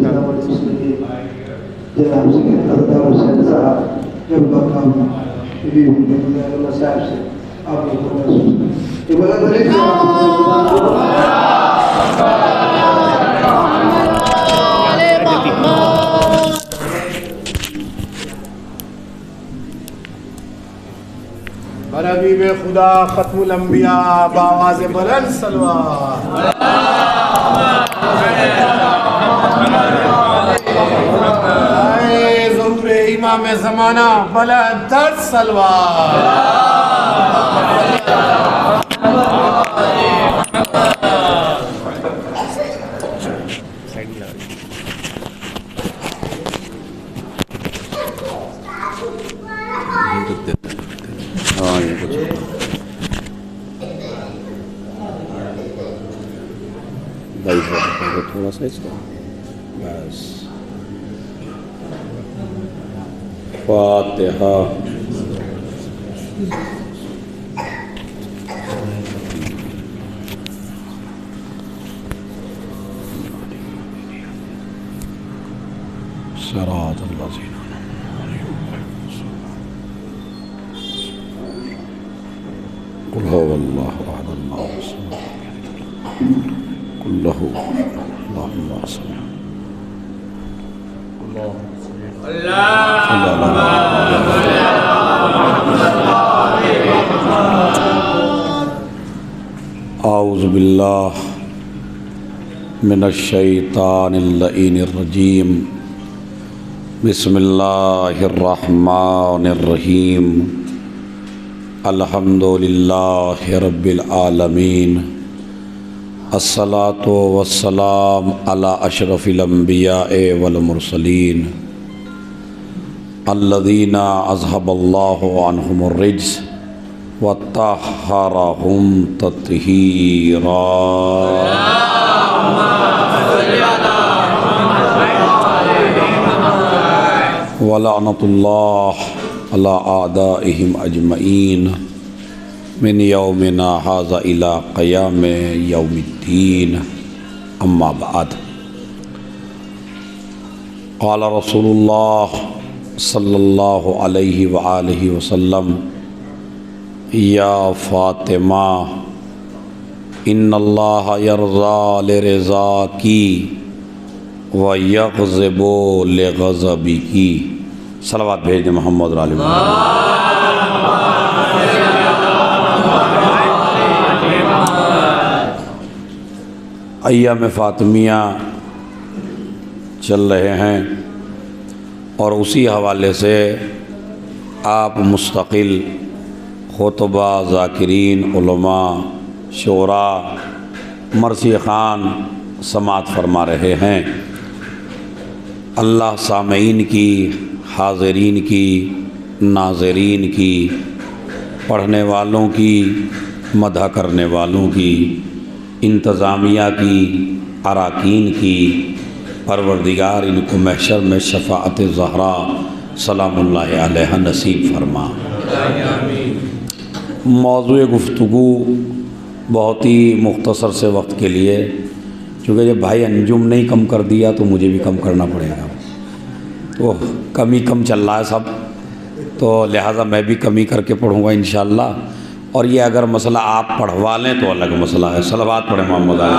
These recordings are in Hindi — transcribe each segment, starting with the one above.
जनाब सेक्रेटरी हुसैन साहब के मकाम भी साहब से आपको हबीब खुदा खत्मुल अंबिया बावाज़ बुलंद सलवात। ज़ुहूर इमाम ज़माना बुलंद तर सलवात। थोड़ा सा इसका बस फातिहा। सिरातल लज़ीना कुल हुवल्लाहु अहद अल्लाहु समद कुल लहू आऊज़ु बिल्लाह मिनश्शैतानिर लईनिर रजीम। बिस्मिल्लाहिर रहमानिर रहीम। अल्हम्दुलिल्लाहि रब्बिल आलमीन। अस्सलातु वस्सलाम अला अशरफिल अंबियाए वल मुरसलीन अल्लज़ीना अज़हबल्लाहु अन्हुमुर रिज्स व तह्हरहुम तत्हीरा। व लअनतुल्लाहि अला आदाइहिम अजमईन मिन यौमिना हाज़ा इला क़याम यौमिद्दीन। अम्मा बाद। क़ाल रसूलुल्लाह सल्लल्लाहु अलैहि व आलिहि वसल्लम या फ़ातिमा इन्नल्लाह यर्ज़ा लिरज़ाकी व यग़ज़िबु लिग़ज़बिकी। सलवात भेज दे मोहम्मद आले अय्याम फ़ातिमिया चल रहे हैं और उसी हवाले से आप मुस्तकिल खुतबा ज़ाकिरीन उलमा शोरा मरसी ख़ान समात फरमा रहे हैं। अल्लाह सामईन की, हाज़रीन की, नाज़रीन की, पढ़ने वालों की, मदह करने वालों की, इंतज़ामिया की, अराकीन की, परवरदिगार इनको महशर में शफ़ाअत ज़हरा सलामुल्लाहि अलैहा नसीब फरमा। मौज़ूए गुफ्तगू बहुत ही मुख्तसर से वक्त के लिए, चूँकि जब भाई अंजुम नहीं कम कर दिया तो मुझे भी कम करना पड़ेगा। तो कमी कम चल रहा है सब, तो लिहाजा मैं भी कमी करके पढ़ूँगा इंशाअल्लाह। और ये अगर मसला आप पढ़वा लें तो अलग मसला है। सलवात पढ़े मोहम्मद आले।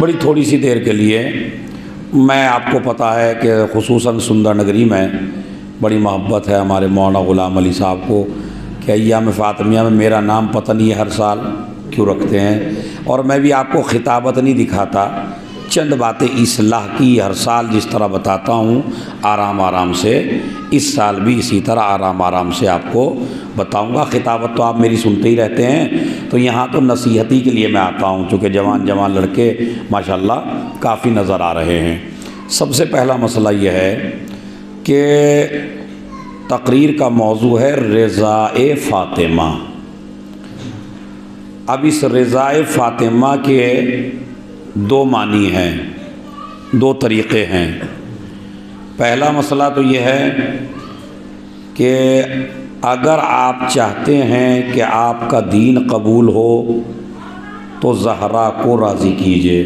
बड़ी थोड़ी सी देर के लिए मैं, आपको पता है कि खुसूसन सुंदर नगरी में बड़ी मोहब्बत है हमारे मौलाना ग़ुलाम अली साहब को कि अय्याम फ़ातिमिया में मेरा नाम पता नहीं हर साल क्यों रखते हैं। और मैं भी आपको खिताबत नहीं दिखाता, चंद बातें इस्लाह की हर साल जिस तरह बताता हूँ आराम आराम से, इस साल भी इसी तरह आराम आराम से आपको बताऊँगा। खिताबत तो आप मेरी सुनते ही रहते हैं, तो यहाँ तो नसीहती के लिए मैं आता हूँ, चूँकि जवान जवान लड़के माशाल्लाह काफ़ी नज़र आ रहे हैं। सबसे पहला मसला यह है कि तकरीर का मौजू है रज़ाए फ़ातिमा। अब इस रज़ाए फ़ातिमा के दो मानी हैं, दो तरीक़े हैं। पहला मसला तो यह है कि अगर आप चाहते हैं कि आपका दीन कबूल हो, तो ज़हरा को राज़ी कीजिए।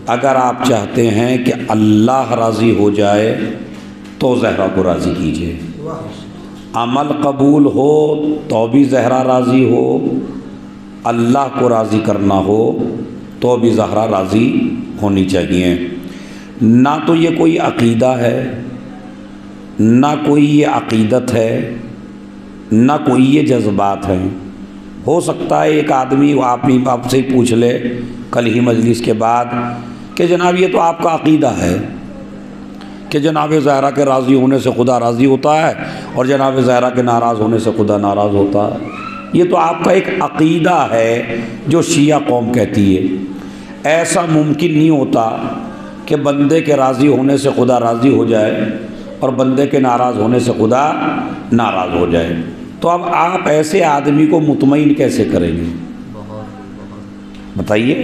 अगर आप चाहते हैं कि अल्लाह राज़ी हो जाए तो ज़हरा को राज़ी कीजिए। अमल कबूल हो तो भी ज़हरा राज़ी हो, अल्लाह को राज़ी करना हो तो भी ज़हरा राज़ी होनी चाहिए। ना तो ये कोई अक़ीदा है, ना कोई ये अक़ीदत है, ना कोई ये जज्बात हैं। हो सकता है एक आदमी आपसे ही पूछ ले कल ही मजलिस के बाद कि जनाब ये तो आपका अक़ीदा है कि जनाब ज़हरा के राज़ी होने से खुदा राज़ी होता है और जनाब ज़हरा के नाराज़ होने से खुदा नाराज़ होता है। ये तो आपका एक अक़ीदा है जो शिया कौम कहती है। ऐसा मुमकिन नहीं होता कि बंदे के राज़ी होने से खुदा राज़ी हो जाए और बंदे के नाराज़ होने से खुदा नाराज़ हो जाए। तो अब आप ऐसे आदमी को मुतमईन कैसे करेंगे बताइए।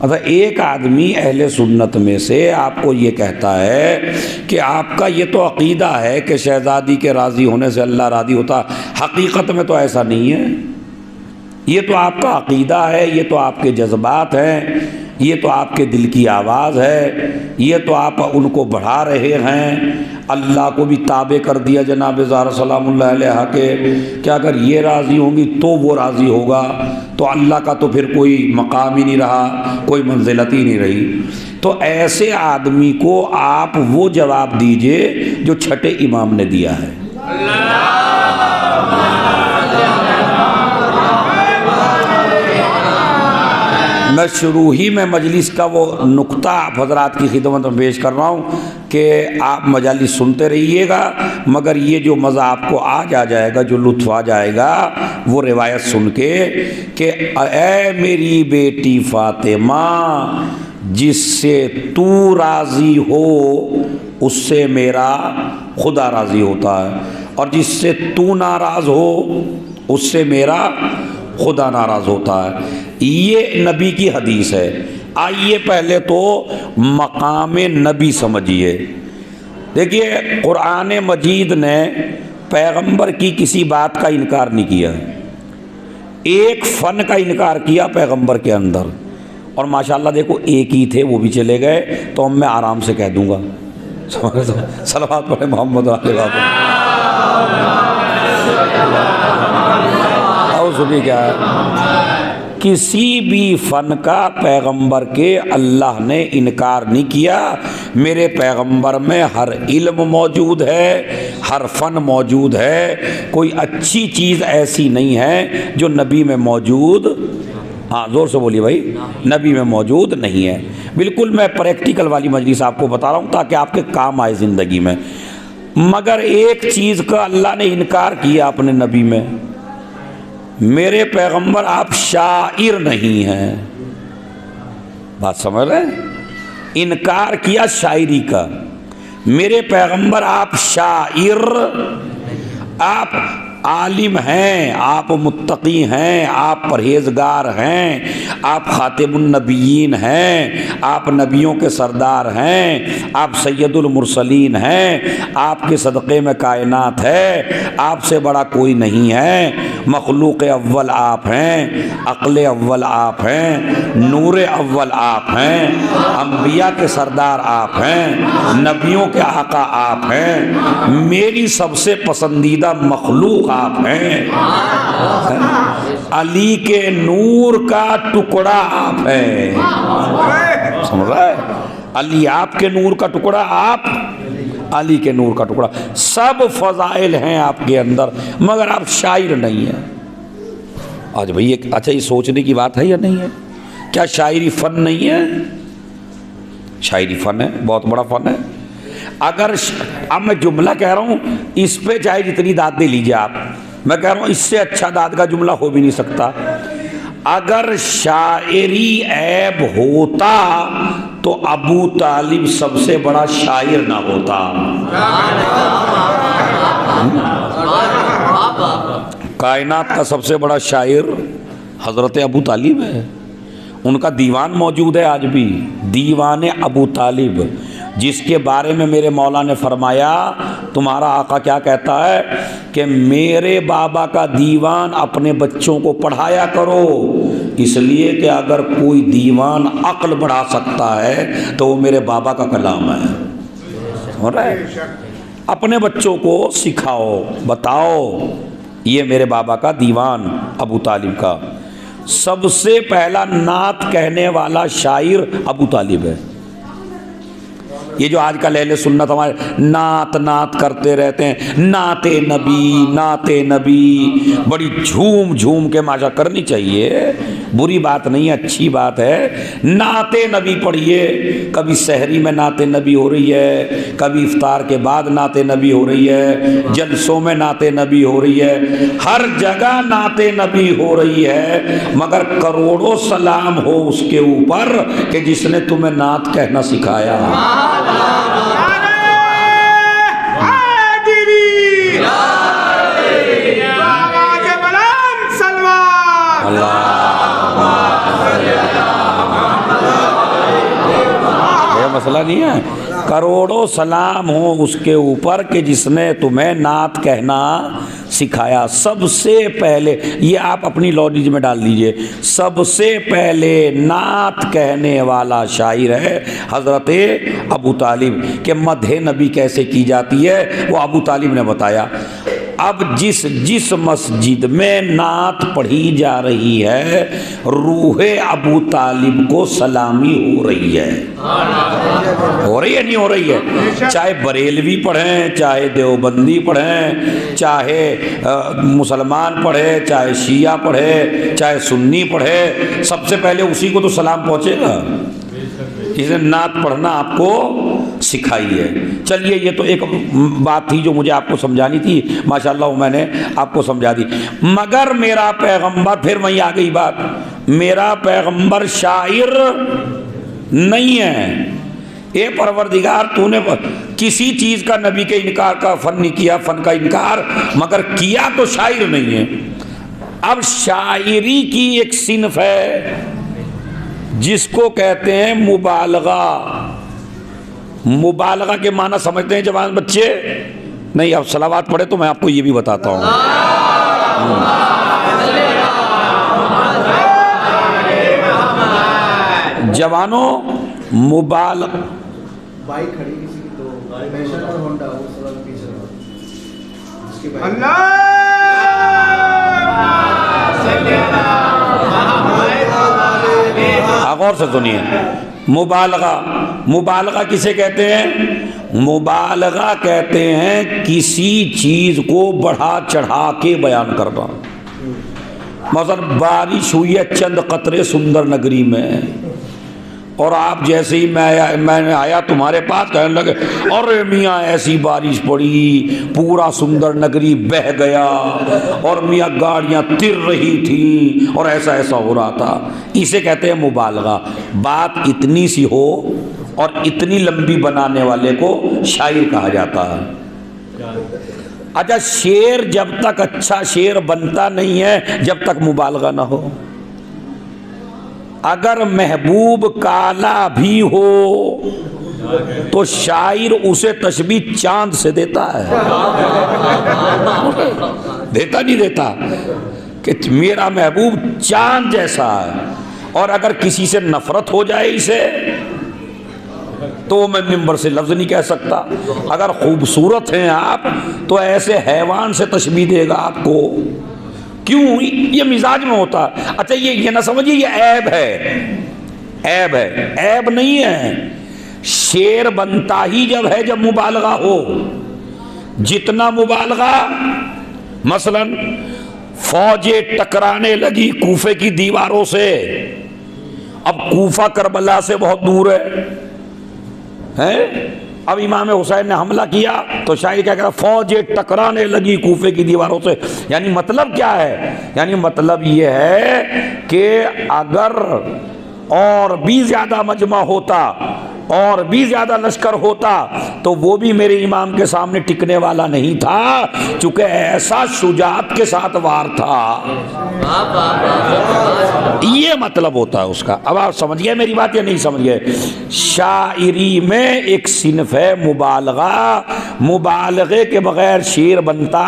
मतलब एक आदमी अहले सुन्नत में से आपको ये कहता है कि आपका ये तो अक़ीदा है कि शहज़ादी के राज़ी होने से अल्लाह राज़ी होता, हकीकत में तो ऐसा नहीं है। ये तो आपका अक़ीदा है, ये तो आपके जज्बात हैं, ये तो आपके दिल की आवाज़ है, ये तो आप उनको बढ़ा रहे हैं। अल्लाह को भी ताबे कर दिया जनाब ज़हरा सलामुल्लाह अलैहा के कि अगर ये राज़ी होंगी तो वो राज़ी होगा, तो अल्लाह का तो फिर कोई मकाम ही नहीं रहा, कोई मंजिलत ही नहीं रही। तो ऐसे आदमी को आप वो जवाब दीजिए जो छठे इमाम ने दिया है। मैं शुरू ही में मजलिस का वो नुक्ता आप हज़रात की खिदमत में पेश कर रहा हूँ कि आप मजालिस सुनते रहिएगा, मगर ये जो मज़ा आपको आज आ जाएगा, जो लुत्फ़ आ जाएगा वो रिवायत सुन के कि ऐ मेरी बेटी फ़ातिमा, जिससे तू राज़ी हो उससे मेरा खुदा राज़ी होता है, और जिससे तू नाराज़ हो उससे मेरा खुदा नाराज़ होता है। ये नबी की हदीस है। आइए पहले तो मकाम नबी समझिए। देखिए कुरान मजीद ने पैगंबर की किसी बात का इनकार नहीं किया, एक फ़न का इनकार किया पैगंबर के अंदर, और माशाल्लाह देखो एक ही थे वो भी चले गए, तो मैं आराम से कह दूँगा सलवात पढ़े मोहम्मद सुनी क्या है। किसी भी फ़न का पैगंबर के अल्लाह ने इनकार नहीं किया। मेरे पैगंबर में हर इल्म मौजूद है, हर फ़न मौजूद है, कोई अच्छी चीज़ ऐसी नहीं है जो नबी में मौजूद, हाँ ज़ोर से बोलिए भाई, नबी में मौजूद नहीं है। बिल्कुल मैं प्रैक्टिकल वाली मजलिस आपको बता रहा हूँ ताकि आपके काम आए ज़िंदगी में। मगर एक चीज़ का अल्लाह ने इनकार किया अपने नबी में, मेरे पैगंबर आप शाइर नहीं हैं। बात समझ रहे हैं? इनकार किया शायरी का। मेरे पैगंबर आप शाइर, आप आलिम हैं, आप मुत्तकी हैं, आप परहेजगार हैं, आप खातिमुन नबिय्यीन हैं, आप नबियों के सरदार हैं, आप सैयदुल मुरसलीन हैं, आपके सदक़े में कायनात है, आपसे बड़ा कोई नहीं है। मखलूक़ अव्वल आप हैं, अक़ल अव्वल आप हैं, नूर अव्वल आप हैं, अंबिया के सरदार आप हैं, नबियों के आका आप हैं, मेरी सबसे पसंदीदा मखलूक आप हैं, अली के नूर का टुकड़ा आप हैं। समझ रहा है? अली आपके नूर का टुकड़ा, आप अली के नूर का टुकड़ा। सब फ़ज़ाइल हैं आपके अंदर, मगर आप शायर नहीं हैं। आज भाई अच्छा ये सोचने की बात है या नहीं है? क्या शायरी फ़न नहीं है? शायरी फ़न है, बहुत बड़ा फ़न है। अगर अब मैं जुमला कह रहा हूँ, इस पे चाहे जितनी दाद दे लीजिए आप, मैं कह रहा हूँ इससे अच्छा दाद का जुमला हो भी नहीं सकता। अगर शायरी ऐब होता तो अबू तालिब सबसे बड़ा शायर ना होता। कायनात का सबसे बड़ा शायर हज़रत अबू तालिब है। उनका दीवान मौजूद है आज भी, दीवान अबू तालिब, जिसके बारे में मेरे मौला ने फरमाया तुम्हारा आका क्या कहता है कि मेरे बाबा का दीवान अपने बच्चों को पढ़ाया करो, इसलिए कि अगर कोई दीवान अक्ल बढ़ा सकता है तो वो मेरे बाबा का कलाम है। हो रहा है? अपने बच्चों को सिखाओ, बताओ, ये मेरे बाबा का दीवान अबू तालिब का। सबसे पहला नात कहने वाला शायर अबू तालिब है। ये जो आजकल अहले सुन्नत हमारे नात नात करते रहते हैं, नाते नबी, बड़ी झूम झूम के माशा करनी चाहिए, बुरी बात नहीं है, अच्छी बात है। नाते नबी पढ़िए, कभी सहरी में नाते नबी हो रही है, कभी इफ्तार के बाद नाते नबी हो रही है, जलसों में नाते नबी हो रही है, हर जगह नाते नबी हो रही है। मगर करोड़ों सलाम हो उसके ऊपर कि जिसने तुम्हें नात कहना सिखाया। मसला नहीं है, करोड़ों सलाम हो उसके ऊपर कि जिसने तुम्हें नात कहना सिखाया। सबसे पहले ये आप अपनी लॉजिक में डाल दीजिए, सबसे पहले नात कहने वाला शायर है हज़रत अबू तालिब। के मदहे नबी कैसे की जाती है वो अबू तालिब ने बताया। अब जिस मस्जिद में नात पढ़ी जा रही है, रूहे अबू तालिब को सलामी हो रही है। हो रही है नहीं हो रही है? चाहे बरेलवी पढ़ें, चाहे देवबंदी पढ़ें, चाहे मुसलमान पढ़े, चाहे शिया पढ़े, चाहे सुन्नी पढ़े, सबसे पहले उसी को तो सलाम पहुँचेगा जिसने नात पढ़ना आपको सिखाई है। चलिए, ये तो एक बात थी जो मुझे आपको समझानी थी, माशाल्लाह मैंने आपको समझा दी। मगर मेरा पैगंबर, फिर वहीं आ गई बात, मेरा पैगंबर शायर नहीं है। ए परवरदिगार, तूने किसी चीज़ का नबी के इनकार का फन नहीं किया, फन का इनकार, मगर किया तो शायर नहीं है। अब शायरी की एक सिनफ है जिसको कहते हैं मुबालगा। मुबालगा के माना समझते हैं जवान बच्चे? नहीं, अब सलावात पढ़े तो मैं आपको ये भी बताता हूँ। जवानों, मुबालगा बाइक खड़ी किसी की तो पैशन और होंडा वो सब पीछे उसके गौर से सुनिए। मुबालगा किसे कहते हैं? मुबालगा कहते हैं किसी चीज को बढ़ा चढ़ा के बयान करना। मसलन बारिश हुई है चंद कतरे सुंदर नगरी में, और आप जैसे ही मैंने आया तुम्हारे पास, कहने लगे अरे मियाँ ऐसी बारिश पड़ी, पूरा सुंदर नगरी बह गया, और मियाँ गाड़ियाँ तिर रही थी, और ऐसा ऐसा हो रहा था। इसे कहते हैं मुबालगा। बात इतनी सी हो और इतनी लंबी बनाने वाले को शायर कहा जाता है। अच्छा, शेर जब तक अच्छा शेर बनता नहीं है जब तक मुबालगा ना हो। अगर महबूब काला भी हो तो शायर उसे तशबीह चांद से देता है। देता नहीं देता कि मेरा महबूब चांद जैसा है। और अगर किसी से नफरत हो जाए इसे, तो मैं मिंबर से लफ्ज नहीं कह सकता। अगर खूबसूरत हैं आप तो ऐसे हैवान से तशबीह देगा आपको। क्यों? ये मिजाज में होता। अच्छा, ये ना समझिए ये ऐब है, ऐब है, ऐब नहीं है। शेर बनता ही जब है जब मुबालगा हो। जितना मुबालगा, मसलन फौजें टकराने लगी कूफे की दीवारों से। अब कूफा करबला से बहुत दूर है? अब इमाम हुसैन ने हमला किया तो शायर क्या कह रहा? फौजें टकराने लगी कूफे की दीवारों से। यानी मतलब क्या है? यानी मतलब ये है कि अगर और भी ज्यादा मजमा होता और भी ज्यादा लश्कर होता तो वो भी मेरे इमाम के सामने टिकने वाला नहीं था, चूंकि ऐसा शुजाअत के साथ वार था। ये मतलब होता है उसका। अब आप समझ गए मेरी बात या नहीं समझ गए? शायरी में एक सिनफ है मुबालगा, मुबालगे के बगैर शेर बनता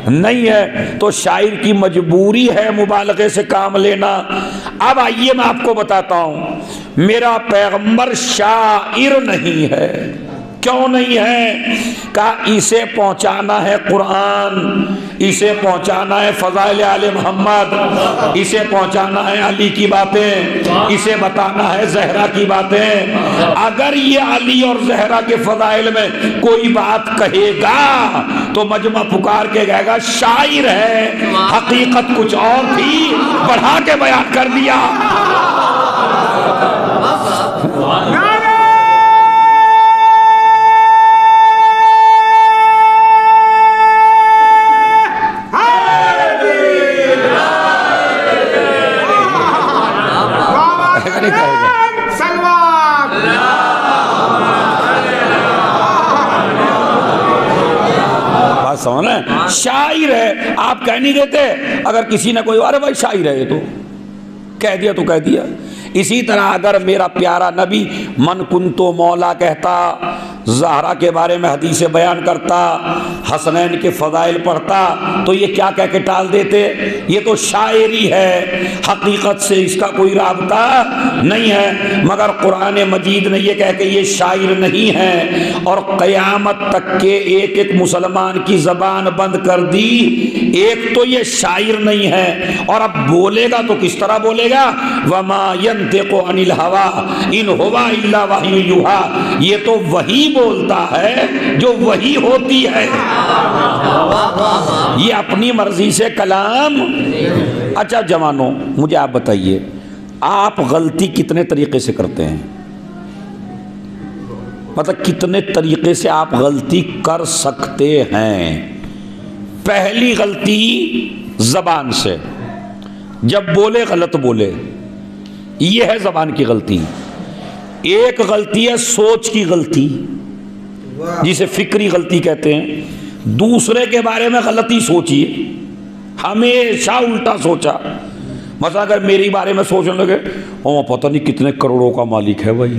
नहीं है, तो शायर की मजबूरी है मुबालगे से काम लेना। अब आइए मैं आपको बताता हूं, मेरा पैगंबर शायर नहीं है। क्यों नहीं है? कहा इसे पहुंचाना है कुरान, इसे पहुंचाना है फज़ाइल आले मोहम्मद, इसे पहुंचाना है अली की बातें, इसे बताना है जहरा की बातें। अगर ये अली और जहरा के फज़ाइल में कोई बात कहेगा तो मजमा पुकार के कहेगा शायर है, हकीकत कुछ और थी, बढ़ा के बयान कर दिया। समझ रहे? शायर है, आप कह नहीं देते। अगर किसी ने कोई अरे भाई शायर है ये तो कह दिया तो कह दिया। इसी तरह अगर मेरा प्यारा नबी मन कुंतो मौला कहता, ज़हरा के बारे में हदीसें बयान करता, हसनैन के फ़ज़ाइल पढ़ता, तो ये क्या कह के टाल देते? ये तो शायरी है, हकीकत से इसका कोई राबता नहीं है। मगर कुरान मजीद ने ये कह के ये शायर नहीं है और क़यामत तक के एक एक मुसलमान की ज़बान बंद कर दी। एक तो ये शायर नहीं है, और अब बोलेगा तो किस तरह बोलेगा? वमा यंतिक़ु अनिल हवा इन हुवा इल्ला वही युहा। ये तो वही बोलता है जो वही होती है, ये अपनी मर्जी से कलाम। अच्छा जवानों, मुझे आप बताइए, आप गलती कितने तरीके से करते हैं? मतलब कितने तरीके से आप गलती कर सकते हैं? पहली गलती जबान से, जब बोले गलत बोले, यह है जबान की गलती। एक गलती है सोच की गलती, जिसे फिक्री गलती कहते हैं। दूसरे के बारे में गलती सोचिए, हमेशा उल्टा सोचा। मतलब अगर मेरे बारे में सोचने लगे ओ पता नहीं कितने करोड़ों का मालिक है भाई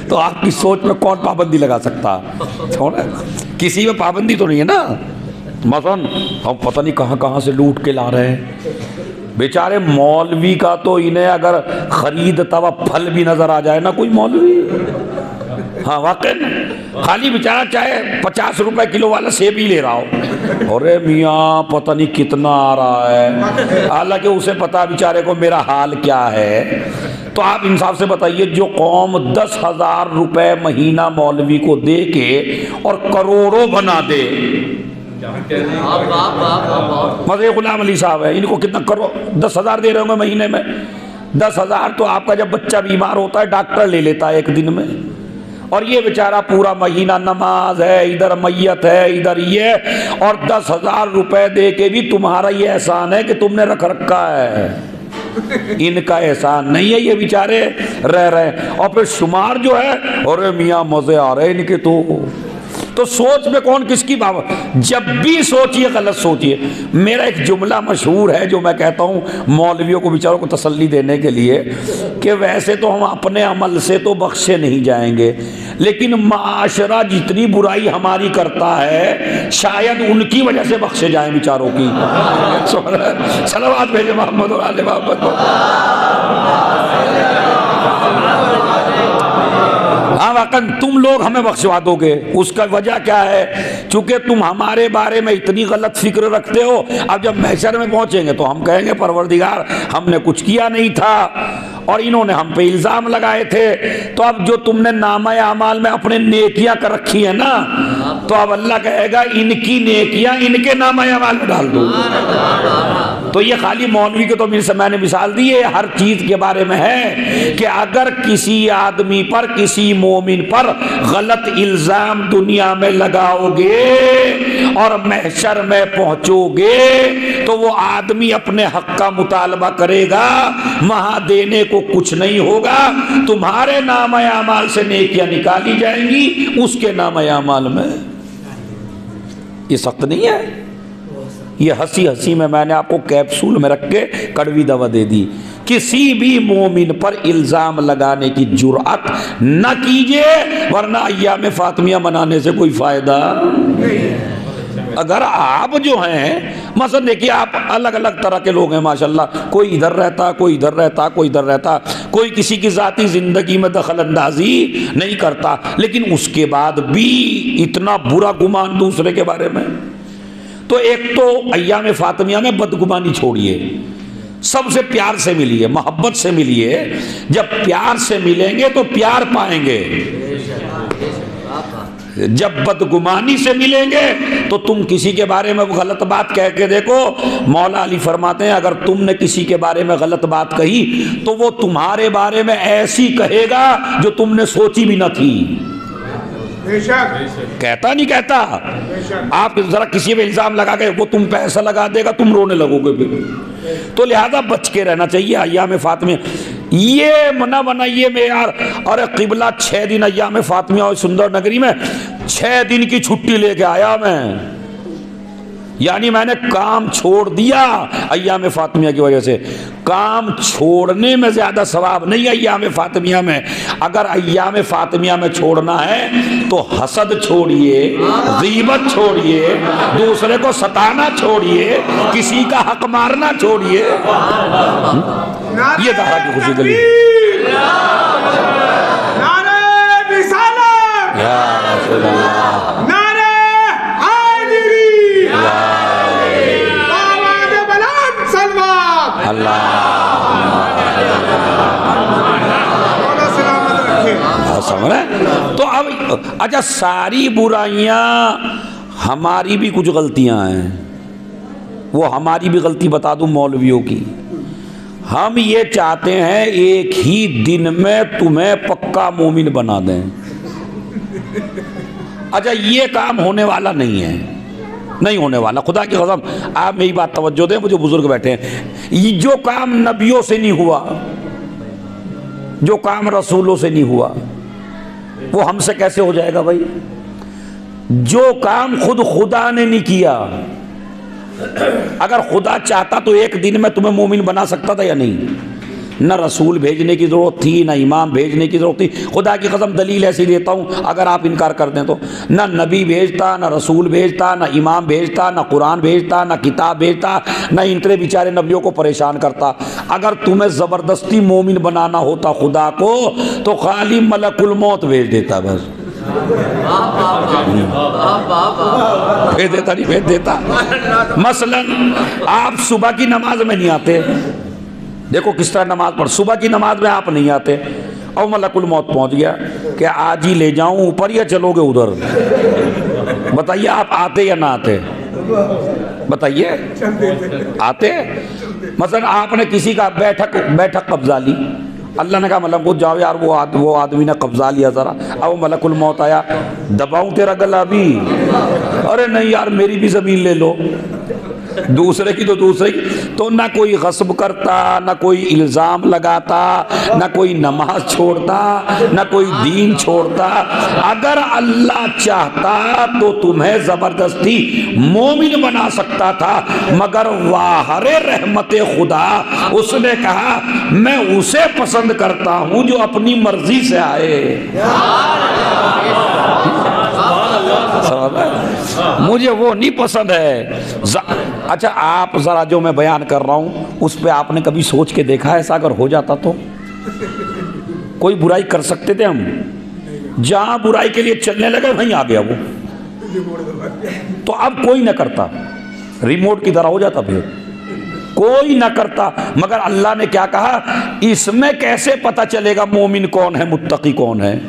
तो आपकी सोच में कौन पाबंदी लगा सकता? किसी में पाबंदी तो नहीं है ना। मसलन हम पता नहीं कहाँ कहाँ से लूट के ला रहे हैं। बेचारे मौलवी का तो इन्हें अगर खरीदता हुआ फल भी नजर आ जाए ना कोई मौलवी, हाँ वाकई खाली बेचारा चाहे 50 रुपए किलो वाला सेब ही ले रहा हो, अरे मियाँ पता नहीं कितना आ रहा है, हालांकि उसे पता बेचारे को मेरा हाल क्या है। तो आप इंसाफ से बताइए, जो कौम 10,000 रुपए महीना मौलवी को दे के और करोड़ों बना दे, मज़े गुलाम अली साहब है, इनको कितना करोड़ 10,000 दे रहे होंगे महीने में। 10,000 तो आपका जब बच्चा बीमार होता है डॉक्टर ले लेता है एक दिन में, और ये बेचारा पूरा महीना नमाज है, इधर मैयत है, इधर ये, और 10,000 रुपए दे के भी तुम्हारा ये एहसान है कि तुमने रख रखा है। इनका एहसान नहीं है, ये बेचारे रह रहे। और फिर शुमार जो है, अरे मियाँ मजे आ रहे इनके। तो सोच में कौन किसकी बात? जब भी सोचिए गलत सोचिए। मेरा एक जुमला मशहूर है जो मैं कहता हूँ मौलवियों को बेचारों को तसल्ली देने के लिए, कि वैसे तो हम अपने अमल से तो बख्शे नहीं जाएंगे, लेकिन माशरा जितनी बुराई हमारी करता है शायद उनकी वजह से बख्शे जाएं बेचारों की। सलावत भेजे मोहम्मद और आले मोहम्मद को। हाँ वाकई तुम लोग हमें बख्शवा दोगे, उसका वजह क्या है? चूंकि तुम हमारे बारे में इतनी गलत फिक्र रखते हो। अब जब महशर में पहुंचेंगे तो हम कहेंगे परवरदिगार हमने कुछ किया नहीं था और इन्होंने हम पे इल्ज़ाम लगाए थे। तो अब जो तुमने नामा अमाल में अपने नेकियां कर रखी है ना, तो अब अल्लाह कहेगा इनकी नेकियां इनके नामा अमाल में डाल दो। तो ये खाली मौलवी के तो मैंने मिसाल दी है, हर चीज के बारे में है कि अगर किसी आदमी पर, किसी मोमिन पर गलत इल्जाम दुनिया में लगाओगे और महशर में पहुंचोगे तो वो आदमी अपने हक का मुतालबा करेगा, वहां देने को कुछ नहीं होगा। तुम्हारे नामा अमाल से नेकियां निकाली जाएंगी, उसके नामा अमाल में। ये सख्त नहीं है? ये हंसी हंसी में मैंने आपको कैप्सूल में रख के कड़वी दवा दे दी। किसी भी मोमिन पर इल्ज़ाम लगाने की जुर्अत न कीजिए, वरना अय्याम फातिमिया मनाने से कोई फ़ायदा नहीं। अगर आप जो हैं, मसलन देखिए, आप अलग अलग तरह के लोग हैं माशाल्लाह, कोई इधर रहता, कोई इधर रहता, कोई इधर रहता, कोई किसी की ज़ाती ज़िंदगी में दखल अंदाजी नहीं करता, लेकिन उसके बाद भी इतना बुरा गुमान दूसरे के बारे में। तो एक तो अय्याम फातिमिया में बदगुमानी छोड़िए, सबसे प्यार से मिलिए, मोहब्बत से मिलिए। जब प्यार से मिलेंगे तो प्यार पाएंगे, जब बदगुमानी से मिलेंगे तो तुम किसी के बारे में गलत बात कह के देखो। मौला अली फरमाते हैं, अगर तुमने किसी के बारे में गलत बात कही तो वो तुम्हारे बारे में ऐसी कहेगा जो तुमने सोची भी न थी। कहता नहीं कहता, आप जरा किसी पे इल्जाम लगा के वो तुम पे ऐसा लगा देगा, तुम रोने लगोगे फिर। तो लिहाजा बच के रहना चाहिए अय्याम फातिमिया। ये मना बनाइए में यार, अरे किबला 6 दिन अय्याम फातिमिया और सुंदर नगरी में 6 दिन की छुट्टी लेके आया मैं, यानी मैंने काम छोड़ दिया अय्याम फातिमिया की वजह से। काम छोड़ने में ज्यादा सवाब नहीं है अय्याम फातिमिया में। अगर अय्याम फातिमिया में छोड़ना है तो हसद छोड़िए, गीबत छोड़िए, दूसरे को सताना लिए, किसी का हक मारना छोड़िए। ये दारा की खुशी के लिए समझ रहे। तो अब अच्छा, सारी बुराइयां हमारी भी कुछ गलतियां हैं, वो हमारी भी गलती बता दूं मौलवियों की। हम ये चाहते हैं एक ही दिन में तुम्हें पक्का मोमिन बना दें। अच्छा, ये काम होने वाला नहीं है, नहीं होने वाला, खुदा की कसम। आप मेरी बात तवज्जो दें, मुझे बुजुर्ग बैठे हैं। ये जो काम नबियों से नहीं हुआ, जो काम रसूलों से नहीं हुआ, वो हमसे कैसे हो जाएगा भाई? जो काम खुद खुदा ने नहीं किया, अगर खुदा चाहता तो एक दिन में तुम्हें मोमिन बना सकता था या नहीं? न रसूल भेजने की ज़रूरत थी, न इमाम भेजने की ज़रूरत थी। खुदा की कसम दलील ऐसी देता हूँ, अगर आप इनकार कर दें तो। न नबी भेजता, न रसूल भेजता, न इमाम भेजता, न कुरान भेजता, न किताब भेजता, न इनके बेचारे नबियों को परेशान करता। अगर तुम्हें ज़बरदस्ती मोमिन बनाना होता खुदा को तो खाली मलकुल मौत भेज देता, बस भेज देता, नहीं भेज देता। मसलन आप सुबह की नमाज में नहीं आते, देखो किस तरह नमाज पढ़, सुबह की नमाज में आप नहीं आते और मलकुल मौत पहुंच गया कि आज ही ले जाऊं ऊपर या चलोगे उधर? बताइए, आप आते या ना आते? बताइए, आते? मतलब आपने किसी का बैठक कब्जा ली, अल्लाह ने कहा मतलब को जाओ यार, वो आदमी ने कब्जा लिया जरा। अब मलकुल मौत आया, दबाऊं तेरा गला भी? अरे नहीं यार, मेरी भी जमीन ले लो, दूसरे की तो दूसरे की। तो ना कोई गस्ब करता, ना कोई इल्ज़ाम लगाता, ना कोई नमाज छोड़ता, ना कोई दीन छोड़ता। अगर अल्लाह चाहता तो तुम्हें ज़बरदस्ती मोमिन बना सकता था, मगर वाहरे रहमते खुदा, उसने कहा मैं उसे पसंद करता हूँ जो अपनी मर्जी से आए। मुझे वो नहीं पसंद है। अच्छा, आप जरा जो मैं बयान कर रहा हूं उस पे आपने कभी सोच के देखा है, ऐसा अगर हो जाता तो कोई बुराई कर सकते थे हम? जहां बुराई के लिए चलने लगे वहीं आ गया वो, तो अब कोई ना करता, रिमोट की तरह हो जाता, फिर कोई ना करता। मगर अल्लाह ने क्या कहा, इसमें कैसे पता चलेगा मोमिन कौन है, मुत्तकी कौन है?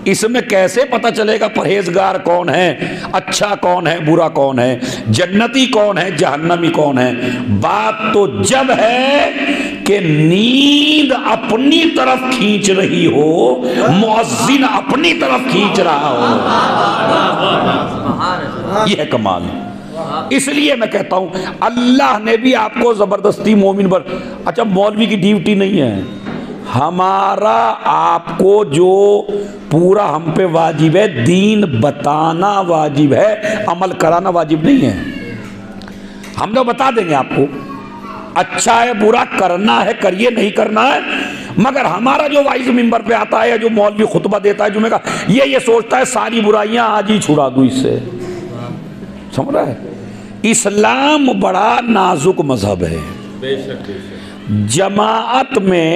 इसमें कैसे पता चलेगा परहेजगार कौन है, अच्छा कौन है, बुरा कौन है, जन्नती कौन है, जहन्नमी कौन है? बात तो जब है कि नींद अपनी तरफ खींच रही हो, मुअज्जिन अपनी तरफ खींच रहा हो, यह है कमाल। इसलिए मैं कहता हूं अल्लाह ने भी आपको जबरदस्ती मोमिन पर। अच्छा, मौलवी की ड्यूटी नहीं है, हमारा आपको जो पूरा हम पे वाजिब है, दीन बताना वाजिब है, अमल कराना वाजिब नहीं है। हम तो बता देंगे आपको, अच्छा है बुरा करना है करिए, नहीं करना है। मगर हमारा जो वाइस मिंबर पे आता है, जो मौलवी खुतबा देता है जुमे का, ये सोचता है सारी बुराइयां आज ही छुड़ा दूं इससे। समझ रहा है? इस्लाम बड़ा नाजुक मजहब है। जमाअत में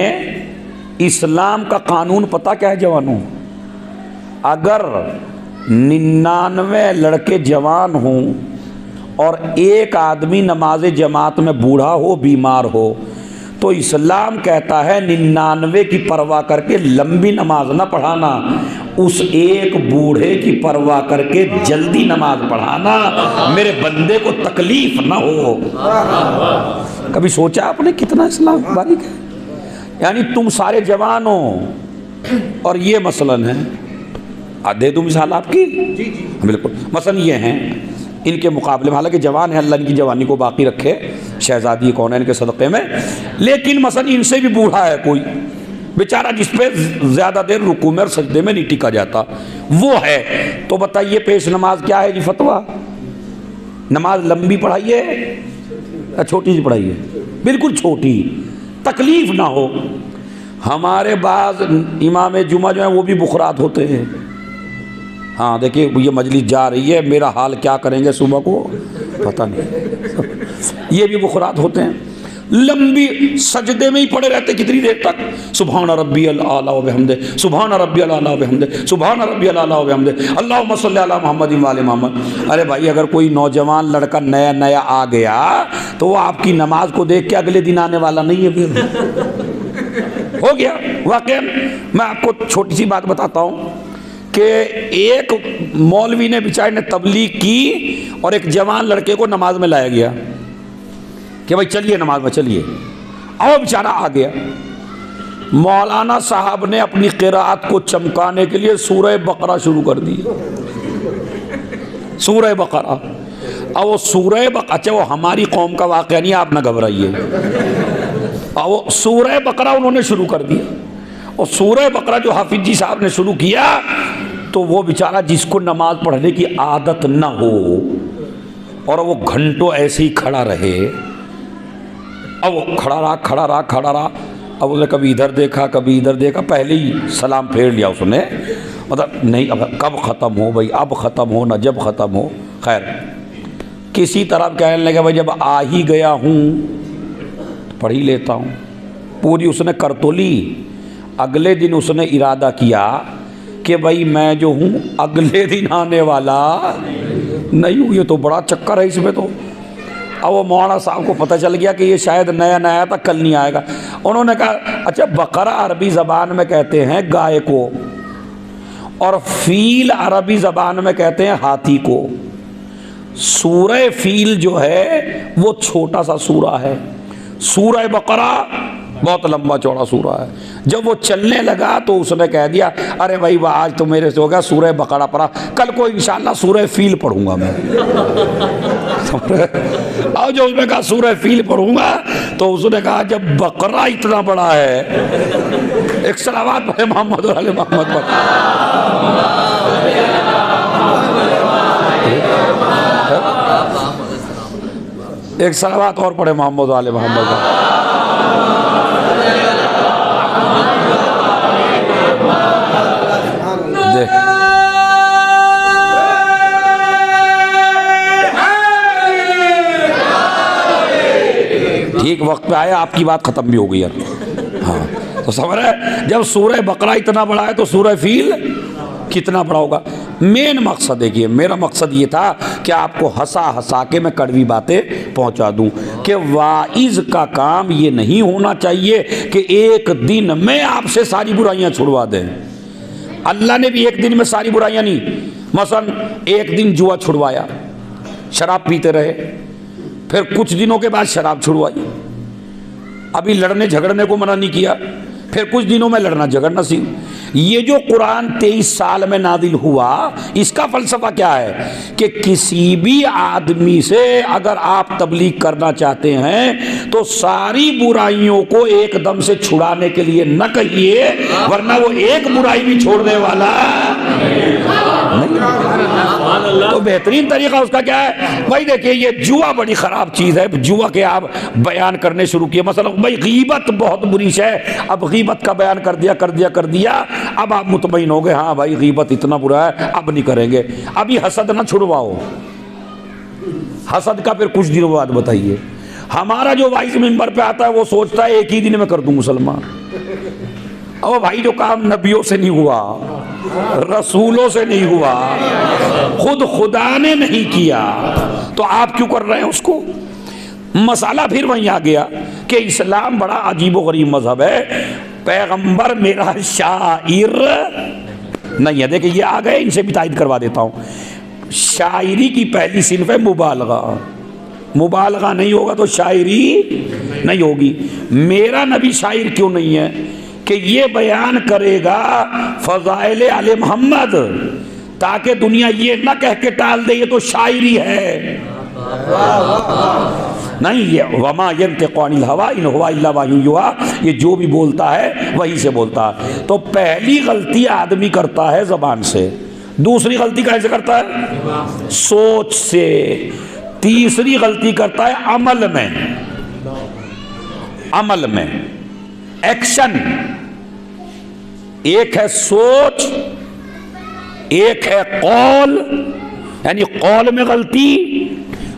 इस्लाम का कानून पता क्या है जवानों? अगर 99 लड़के जवान हों और एक आदमी नमाज जमात में बूढ़ा हो, बीमार हो, तो इस्लाम कहता है 99 की परवाह करके लंबी नमाज ना पढ़ाना, उस एक बूढ़े की परवाह करके जल्दी नमाज पढ़ाना, मेरे बंदे को तकलीफ ना हो। कभी सोचा आपने कितना इस्लाम बारीक है? यानी तुम सारे जवान हो और ये मसलन है, दे दूं मिसाल आपकी? जी जी बिल्कुल। मसलन ये हैं, इनके मुकाबले में, हालांकि जवान है, अल्लाह इनकी जवानी को बाकी रखे, शहजादी कौन है इनके सदक़े में, लेकिन मसलन इनसे भी बूढ़ा है कोई बेचारा जिस पे ज़्यादा देर रुकू में और सजदे में नहीं टिका जाता, वो है, तो बताइए पेश नमाज क्या है जी फतवा? नमाज लंबी पढ़ाइए या छोटी सी पढ़ाइए? बिल्कुल छोटी, तकलीफ ना हो। हमारे बाज़ इमाम जुमा जो है वो भी बुखरात होते हैं। हाँ देखिए ये मजलिस जा रही है, मेरा हाल क्या करेंगे सुबह को पता नहीं। ये भी बुखरात होते हैं, लंबी सजदे में ही पड़े रहते कितनी देर तक, सुभान रब्बियल आला व बिहम्दे, सुभान रब्बियल आला व बिहम्दे, सुभान रब्बियल आला व बिहम्दे, अल्लाहुम्मा सल्ली अला मुहम्मद व आले मोहम्मद। अरे भाई अगर कोई नौजवान लड़का नया नया आ गया तो वो आपकी नमाज को देख के अगले दिन आने वाला नहीं है। फिर हो गया वाकई। मैं आपको छोटी सी बात बताता हूँ कि एक मौलवी ने बेचारे ने तबलीग की और एक जवान लड़के को नमाज में लाया गया कि भाई चलिए नमाज में चलिए, और बेचारा आ गया। मौलाना साहब ने अपनी क़िराअत को चमकाने के लिए सूरह बकरा शुरू कर दी। सूरह बकरा, और वो सूरह बकरा, अच्छा वो हमारी कौम का वाक़या नहीं, आप ना घबराइए। और वो सूरह बकरा उन्होंने शुरू कर दिया, और सूरह बकरा जो हाफिज जी साहब ने शुरू किया, तो वो बेचारा जिसको नमाज पढ़ने की आदत ना हो और वो घंटों ऐसे ही खड़ा रहे, अब वो खड़ा रहा, अब उसने कभी इधर देखा कभी इधर देखा, पहले ही सलाम फेर लिया उसने, मतलब नहीं अब कब ख़त्म हो भाई, अब ख़त्म हो ना जब ख़त्म हो। खैर किसी तरह कहने लगा भाई जब आ ही गया हूँ पढ़ ही लेता हूँ। पूरी उसने कर तो ली। अगले दिन उसने इरादा किया कि भाई मैं जो हूँ अगले दिन आने वाला नहीं हूँ, ये तो बड़ा चक्कर है इसमें तो। अब वो मौलाना साहब को पता चल गया कि ये शायद नया नया था, कल नहीं आएगा। उन्होंने कहा अच्छा बकरा अरबी ज़बान में कहते हैं गाय को, और फ़ील अरबी ज़बान में कहते हैं हाथी को। सूरह फ़ील जो है वो छोटा सा सूरा है, सूरह बकरा बहुत लंबा चौड़ा सूरा है। जब वो चलने लगा तो उसने कह दिया अरे भाई वाह आज तो मेरे से हो गया, सूरह बकरा पढ़ा, कल को इंशाल्लाह सूरह फ़ील पढ़ूंगा मैं। और जो उसने कहा सूरह फ़ील पढ़ूंगा, तो उसने कहा जब बकरा इतना बड़ा है, एक सलावत पढ़े मोहम्मद और आले मोहम्मद पर। एक सलावत और पढ़े मोहम्मद और आले मोहम्मद पर। ठीक वक्त पे आया, आपकी बात खत्म भी हो गई यार। हाँ तो समझ रहे, जब सूरह बकरा इतना बड़ा है तो सूरह फ़ील कितना बड़ा होगा। मेन मकसद देखिए, मेरा मकसद ये था कि आपको हंसा हंसा के मैं कड़वी बातें पहुंचा दूं कि वाइज का काम ये नहीं होना चाहिए कि एक दिन में आपसे सारी बुराइयां छुड़वा दें। अल्लाह ने भी एक दिन में सारी बुराइयां नहीं, मसलन एक दिन जुआ छुड़वाया, शराब पीते रहे, फिर कुछ दिनों के बाद शराब छुड़वाई, अभी लड़ने झगड़ने को मना नहीं किया, फिर कुछ दिनों में लड़ना झगड़ना सीख। ये जो कुरान 23 साल में नादिल हुआ, इसका फलसफा क्या है कि किसी भी आदमी से अगर आप तबलीग करना चाहते हैं तो सारी बुराइयों को एकदम से छुड़ाने के लिए न कहिए, वरना वो एक बुराई भी छोड़ने वाला नहीं। तो बेहतरीन तरीका उसका क्या है भाई? देखिए ये जुआ बड़ी ख़राब चीज़ है। जुआ के आप बयान करने शुरू किए, मसलन भाई गीबत बहुत बुरी है, अब गीबत का बयान कर दिया, अब आप मुतमईन हो गए, हाँ भाई गीबत इतना बुरा है, अब नहीं करेंगे। अभी हसद ना छुड़वाओ, हसद का फिर कुछ दिनों बाद बताइए। हमारा जो वाइस मेंबर पे आता है वो सोचता है एक ही दिन में कर दूं मुसलमान। अब भाई जो काम नबियों से नहीं हुआ, रसूलों से नहीं हुआ, खुद खुदा ने नहीं किया, तो आप क्यों कर रहे हैं उसको? मसाला फिर वहीं आ गया कि इस्लाम बड़ा अजीबो गरीब मजहब है, पैगंबर मेरा शायर नहीं है। देखिए ये आ गए, इनसे भी तायद करवा देता हूँ। शायरी की पहली सिन्फ है मुबालगा, मुबालगा नहीं होगा तो शायरी नहीं होगी। मेरा नबी शायर क्यों नहीं है कि ये बयान करेगा फज़ाइल आले मोहम्मद, ताकि दुनिया ये ना कह के टाल दे ये तो शायरी है। नहीं, ये वमा यंतिक़ु अनिल हवा इन हुवा इल्ला वह्युन युहा, ये जो भी बोलता है वही से बोलता है। तो पहली गलती आदमी करता है ज़बान से, दूसरी गलती कैसे करता है? सोच से। तीसरी गलती करता है अमल में, अमल में एक्शन। एक है सोच, एक है कौल, यानी कौल में गलती,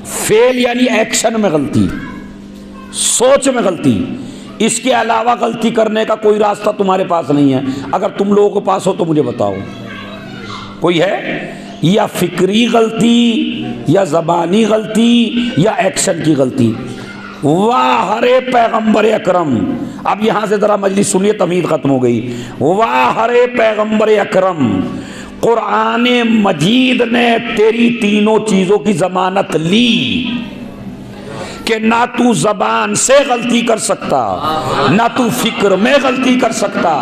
फेल यानी एक्शन में गलती, सोच में गलती। इसके अलावा गलती करने का कोई रास्ता तुम्हारे पास नहीं है। अगर तुम लोगों के पास हो तो मुझे बताओ, कोई है? या फिक्री गलती, या ज़बानी गलती, या एक्शन की गलती। वाह हरे पैगंबर अकरम। अब यहां से जरा मजलिस सुनिए, तमीज़ खत्म हो गई। वाह हरे पैगंबर अकरम, कुरान मजीद ने तेरी तीनों चीज़ों की ज़मानत ली कि ना तू ज़बान से गलती कर सकता, ना तू फिक्र में गलती कर सकता,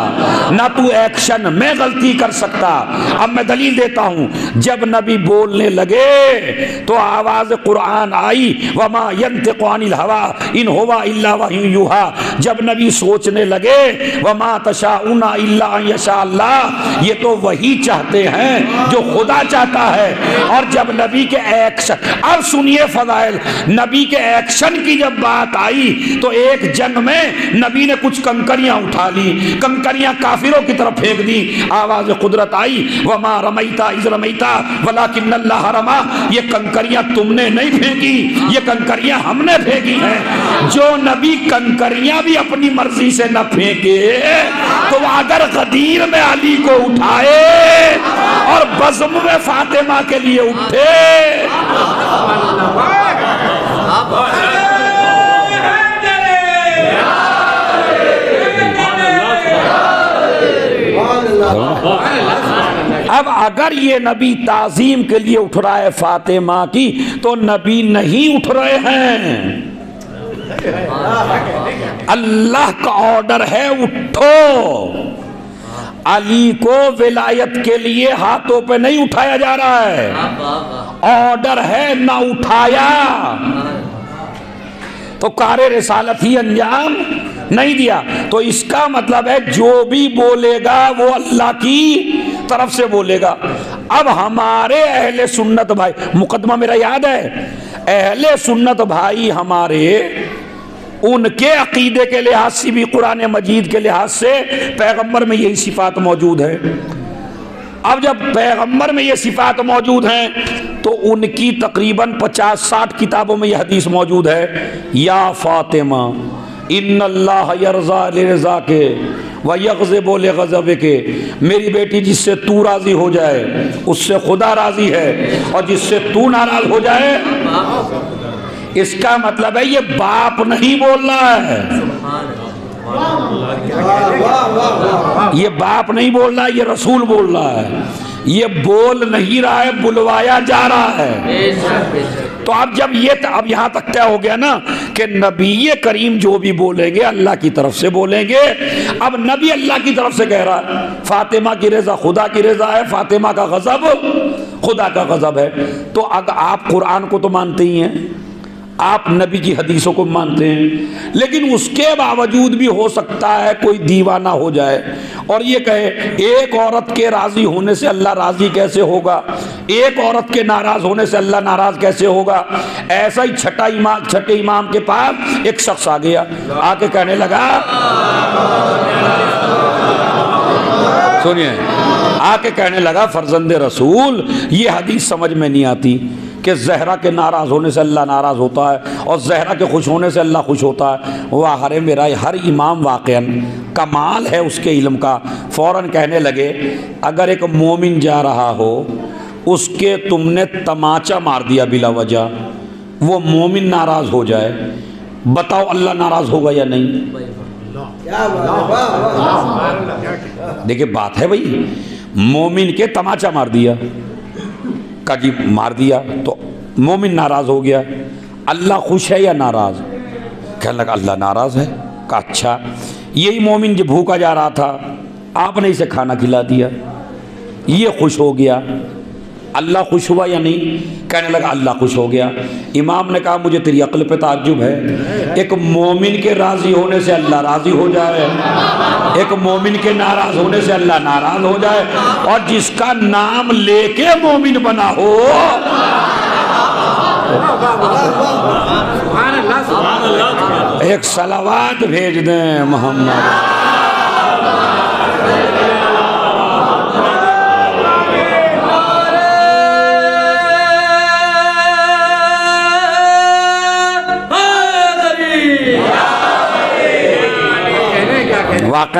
ना तू एक्शन में गलती कर सकता। अब मैं दलील देता हूं। जब नबी बोलने लगे तो आवाज़ कुरान आई, वमा यंतिक़ु अनिल हवा इन हुवा इल्ला वह्युन युहा। जब नबी सोचने लगे, वमा तशाउना इल्ला अन यशा अल्लाह, ये तो वही चाहते हैं जो खुदा चाहता है। और जब नबी के एक्शन, अब सुनिए फज़ाइल, नबी के एक्शन की जब बात आई तो एक जंग में नबी ने कुछ कंकरियां उठा ली, कंकरियां काफिरों की तरफ फेंक दी। आवाज कुदरत आई, वमा रमैता इज़ रमैता वलाकिन्नल्लाह रमा। ये कंकरियां तुमने नहीं फेंकी, ये कंकरियां हमने फेंकी हैं। जो नबी कंकरियां भी अपनी मर्जी से न फेंके तो अगर गदीर में अली को उठाए और बज़्म में फातिमा के लिए उठे, अब अगर ये नबी ताजीम के लिए उठ रहा है फातिमा की, तो नबी नहीं उठ रहे हैं। अल्लाह का ऑर्डर है उठो। अली को विलायत के लिए हाथों पे नहीं उठाया जा रहा है, ऑर्डर है ना उठाया तो कारे रिसालत ही अंजाम नहीं दिया। तो इसका मतलब है जो भी बोलेगा वो अल्लाह की तरफ से बोलेगा। अब हमारे अहले सुन्नत भाई, मुकदमा मेरा याद है, अहले सुन्नत भाई हमारे, उनके अकीदे के लिहाज से भी, कुरान मजीद के लिहाज से पैगंबर में यही सिफात मौजूद है। अब जब पैगंबर में ये सिफात मौजूद हैं तो उनकी तकरीबन 50-60 किताबों में यह हदीस मौजूद है, या फातिमा इन्नल्लाह यरज़ा लिरज़ा के व यग़ज़िबु लिग़ज़ब के। मेरी बेटी, जिससे तू राज़ी हो जाए उससे खुदा राज़ी है, और जिससे तू नाराज़ हो जाए। इसका मतलब है ये बाप नहीं बोल रहा है, ये बाप नहीं बोल रहा है, ये रसूल बोल रहा है। ये बोल नहीं रहा है, बुलवाया जा रहा है। तो अब जब ये, अब यहां तक तय हो गया ना कि नबी करीम जो भी बोलेंगे अल्लाह की तरफ से बोलेंगे। अब नबी अल्लाह की तरफ से कह रहा है, फातिमा की रज़ा खुदा की रज़ा है, फातिमा का गज़ब खुदा का गज़ब है। तो अगर आप कुरान को तो मानते ही हैं, आप नबी की हदीसों को मानते हैं, लेकिन उसके बावजूद भी हो सकता है कोई दीवाना हो जाए और ये कहे एक औरत के राजी होने से अल्लाह राजी कैसे होगा, एक औरत के नाराज होने से अल्लाह नाराज कैसे होगा। ऐसा ही छठे इमाम के पास एक शख्स आ गया, आके कहने लगा, सुनिए, आके कहने लगा फर्जंदे रसूल, ये हदीस समझ में नहीं आती कि ज़हरा के नाराज़ होने से अल्लाह नाराज़ होता है और ज़हरा के खुश होने से अल्लाह खुश होता है। वाह अरे मेरा हर इमाम वाक़अन कमाल है उसके इल्म का। फ़ौरन कहने लगे, अगर एक मोमिन जा रहा हो, उसके तुमने तमाचा मार दिया बिला वजह, वो मोमिन नाराज़ हो जाए, बताओ अल्लाह नाराज़ होगा या नहीं? देखिए बात है भाई, मोमिन के तमाचा मार दिया, काजी मार दिया तो मोमिन नाराज हो गया, अल्लाह खुश है या नाराज? कहने लगा अल्लाह नाराज है। कहा अच्छा, यही मोमिन जो भूखा जा रहा था, आपने इसे खाना खिला दिया, ये खुश हो गया, अल्लाह खुश हुआ या नहीं? कहने लगा अल्लाह खुश हो गया। इमाम ने कहा मुझे तेरी अक्ल पे ताज्जुब है, एक मोमिन के राजी होने से अल्लाह राजी हो जाए, एक मोमिन के नाराज होने से अल्लाह नाराज हो जाए, और जिसका नाम लेके मोमिन बना हो, एक सलावात भेज दें मोहम्मद। वाकई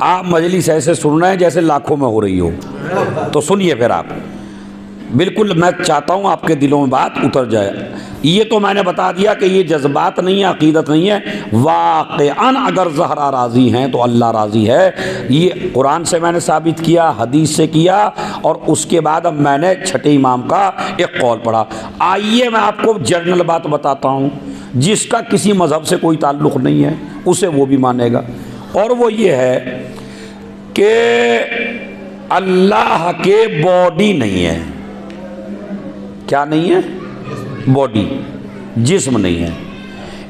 आप मजलिस ऐसे सुन रहे हैं जैसे लाखों में हो रही हो, तो सुनिए फिर आप, बिल्कुल मैं चाहता हूँ आपके दिलों में बात उतर जाए। ये तो मैंने बता दिया कि ये जज्बात नहीं है, अकीदत नहीं है। वाक़अन अगर ज़हरा राज़ी हैं तो अल्लाह राज़ी है। ये कुरान से मैंने साबित किया, हदीस से किया, और उसके बाद अब मैंने छठे इमाम का एक कौल पढ़ा। आइए मैं आपको जनरल बात बताता हूँ, जिसका किसी मज़हब से कोई ताल्लुक़ नहीं है उसे वो भी मानेगा, और वो ये है कि अल्लाह के बॉडी नहीं है। क्या नहीं है? बॉडी, जिस्म नहीं है।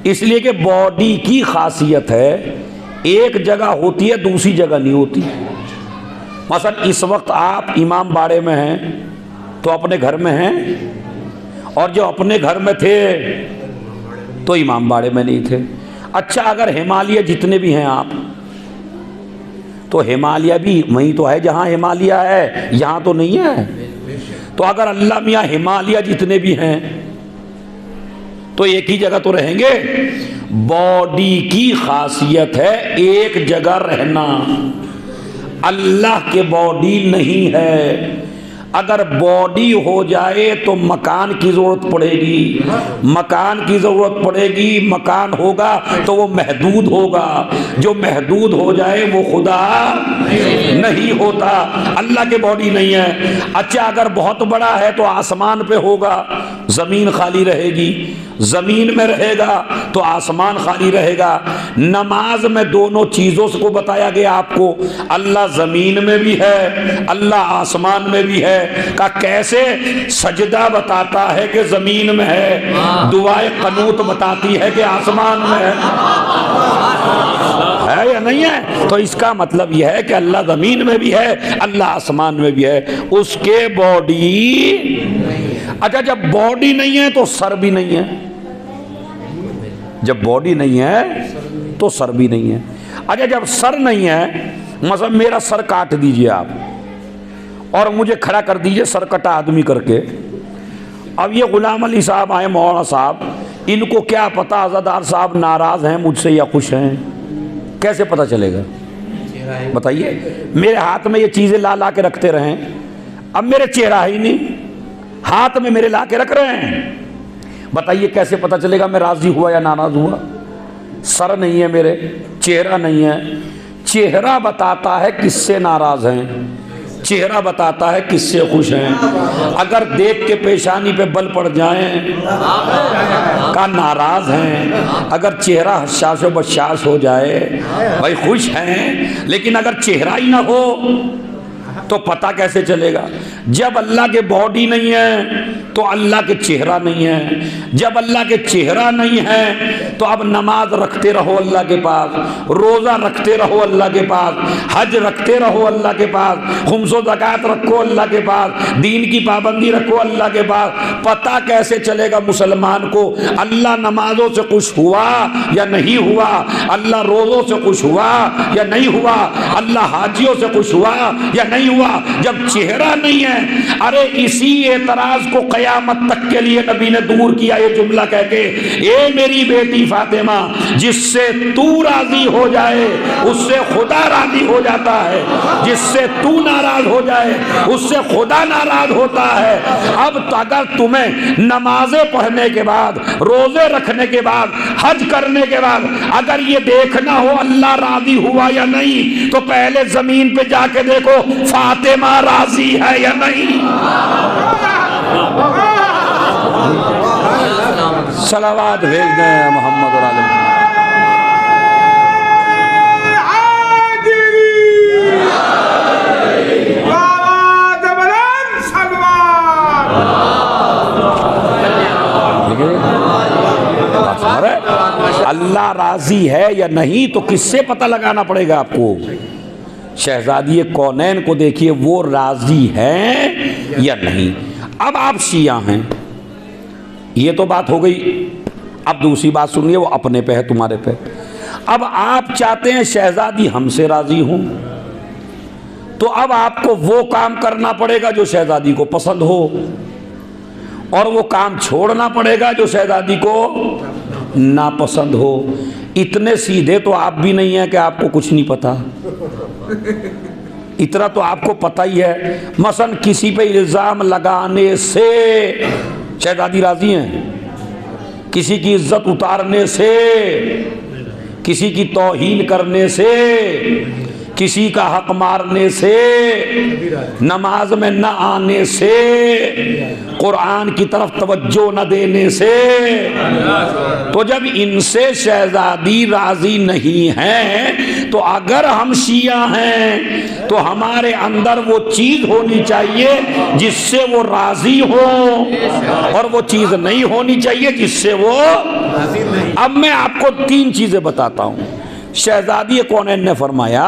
इसलिए कि बॉडी की खासियत है, एक जगह होती है दूसरी जगह नहीं होती। मसलन इस वक्त आप इमाम बाड़े में हैं तो अपने घर में हैं, और जो अपने घर में थे तो इमाम बाड़े में नहीं थे। अच्छा, अगर हिमालय जितने भी हैं आप, तो हिमालय भी वहीं तो है जहाँ हिमालय है, यहाँ तो नहीं है। तो अगर अल्लाह मियाँ हिमालय जितने भी हैं तो एक ही जगह तो रहेंगे। बॉडी की खासियत है एक जगह रहना, अल्लाह के बॉडी नहीं है। अगर बॉडी हो जाए तो मकान की ज़रूरत पड़ेगी, मकान की ज़रूरत पड़ेगी, मकान होगा तो वो महदूद होगा, जो महदूद हो जाए वो खुदा नहीं होता। अल्लाह के बॉडी नहीं है। अच्छा, अगर बहुत बड़ा है तो आसमान पे होगा, ज़मीन खाली रहेगी, ज़मीन में रहेगा तो आसमान खाली रहेगा। नमाज में दोनों चीज़ों को बताया गया आपको, अल्लाह ज़मीन में भी है, अल्लाह आसमान में भी है। का कैसे? सजदा बताता है कि ज़मीन में है, दुआए क़नूत बताती है कि आसमान में है या नहीं है? तो इसका मतलब यह है कि अल्लाह ज़मीन में भी है, अल्लाह आसमान में भी है, उसके बॉडी। अच्छा, जब बॉडी नहीं है तो सर भी नहीं है, जब बॉडी नहीं है तो सर भी नहीं है। अच्छा, जब सर नहीं है, मतलब मेरा सर काट दीजिए आप और मुझे खड़ा कर दीजिए सर कटा आदमी करके। अब ये गुलाम अली साहब आए, मौलाना साहब, इनको क्या पता अज़ादार साहब नाराज़ हैं मुझसे या खुश हैं? कैसे पता चलेगा बताइए? मेरे हाथ में ये चीज़ें ला ला के रखते रहें, अब मेरे चेहरा ही नहीं, हाथ में मेरे ला के रख रहे हैं, बताइए कैसे पता चलेगा मैं राज़ी हुआ या नाराज़ हुआ? सर नहीं है मेरे, चेहरा नहीं है। चेहरा बताता है किससे नाराज़ हैं, चेहरा बताता है किससे खुश हैं। अगर देख के पेशानी पे बल पड़ जाएं का नाराज हैं, अगर चेहरा हशाश व बशाश हो जाए भाई खुश हैं। लेकिन अगर चेहरा ही ना हो तो पता कैसे चलेगा? जब अल्लाह के बॉडी नहीं है तो अल्लाह के चेहरा नहीं है, जब अल्लाह के चेहरा नहीं है तो अब नमाज रखते रहो अल्लाह के पास, रोज़ा रखते रहो अल्लाह के पास, हज रखते रहो अल्लाह के पास, खुम्सो ज़कात रखो अल्लाह के पास, दीन की पाबंदी रखो अल्लाह के पास। पता कैसे चलेगा मुसलमान को अल्लाह नमाजों से खुश हुआ या नहीं हुआ, अल्लाह रोज़ों से खुश हुआ या नहीं हुआ, अल्लाह हाजियों से खुश हुआ या नहीं हुआ, जब चेहरा नहीं है? अरे इसी एतराज को क़यामत तक के लिए नबी ने दूर किया ये जुमला कह के, ए मेरी बेटी फातिमा, जिससे तू राजी हो जाए उससे खुदा राजी हो जाता है, जिससे तू नाराज हो जाए उससे खुदा नाराज होता है। अब अगर तुम्हें नमाजें पढ़ने के बाद, रोजे रखने के बाद, हज करने के बाद अगर ये देखना हो अल्लाह राजी हुआ या नहीं, तो पहले जमीन पे जाके देखो फातिमा राजी है या नहीं। सलावात भेज दें मोहम्मद और आलम। अल्लाह राजी है या नहीं तो किससे पता लगाना पड़ेगा आपको? शहजादी कौनैन को देखिए, वो राजी है या नहीं। अब आप शिया हैं, ये तो बात हो गई। अब दूसरी बात सुनिए, वो अपने पे है तुम्हारे पे। अब आप चाहते हैं शहजादी हमसे राजी हूं, तो अब आपको वो काम करना पड़ेगा जो शहजादी को पसंद हो, और वो काम छोड़ना पड़ेगा जो शहजादी को नापसंद हो। इतने सीधे तो आप भी नहीं है कि आपको कुछ नहीं पता। इतना तो आपको पता ही है। मसलन किसी पे इल्जाम लगाने से शहजादी राजी हैं, किसी की इज्जत उतारने से, किसी की तौहीन करने से, किसी का हक मारने से, नमाज में न आने से, कुरान की तरफ तवज्जो न देने से, तो जब इनसे शहजादी राजी नहीं है तो अगर हम शिया हैं तो हमारे अंदर वो चीज होनी चाहिए जिससे वो राजी हो, और वो चीज नहीं होनी चाहिए जिससे वो राजी नहीं। अब मैं आपको 3 चीजें बताता हूं। शहजादी कौनैन ने फरमाया,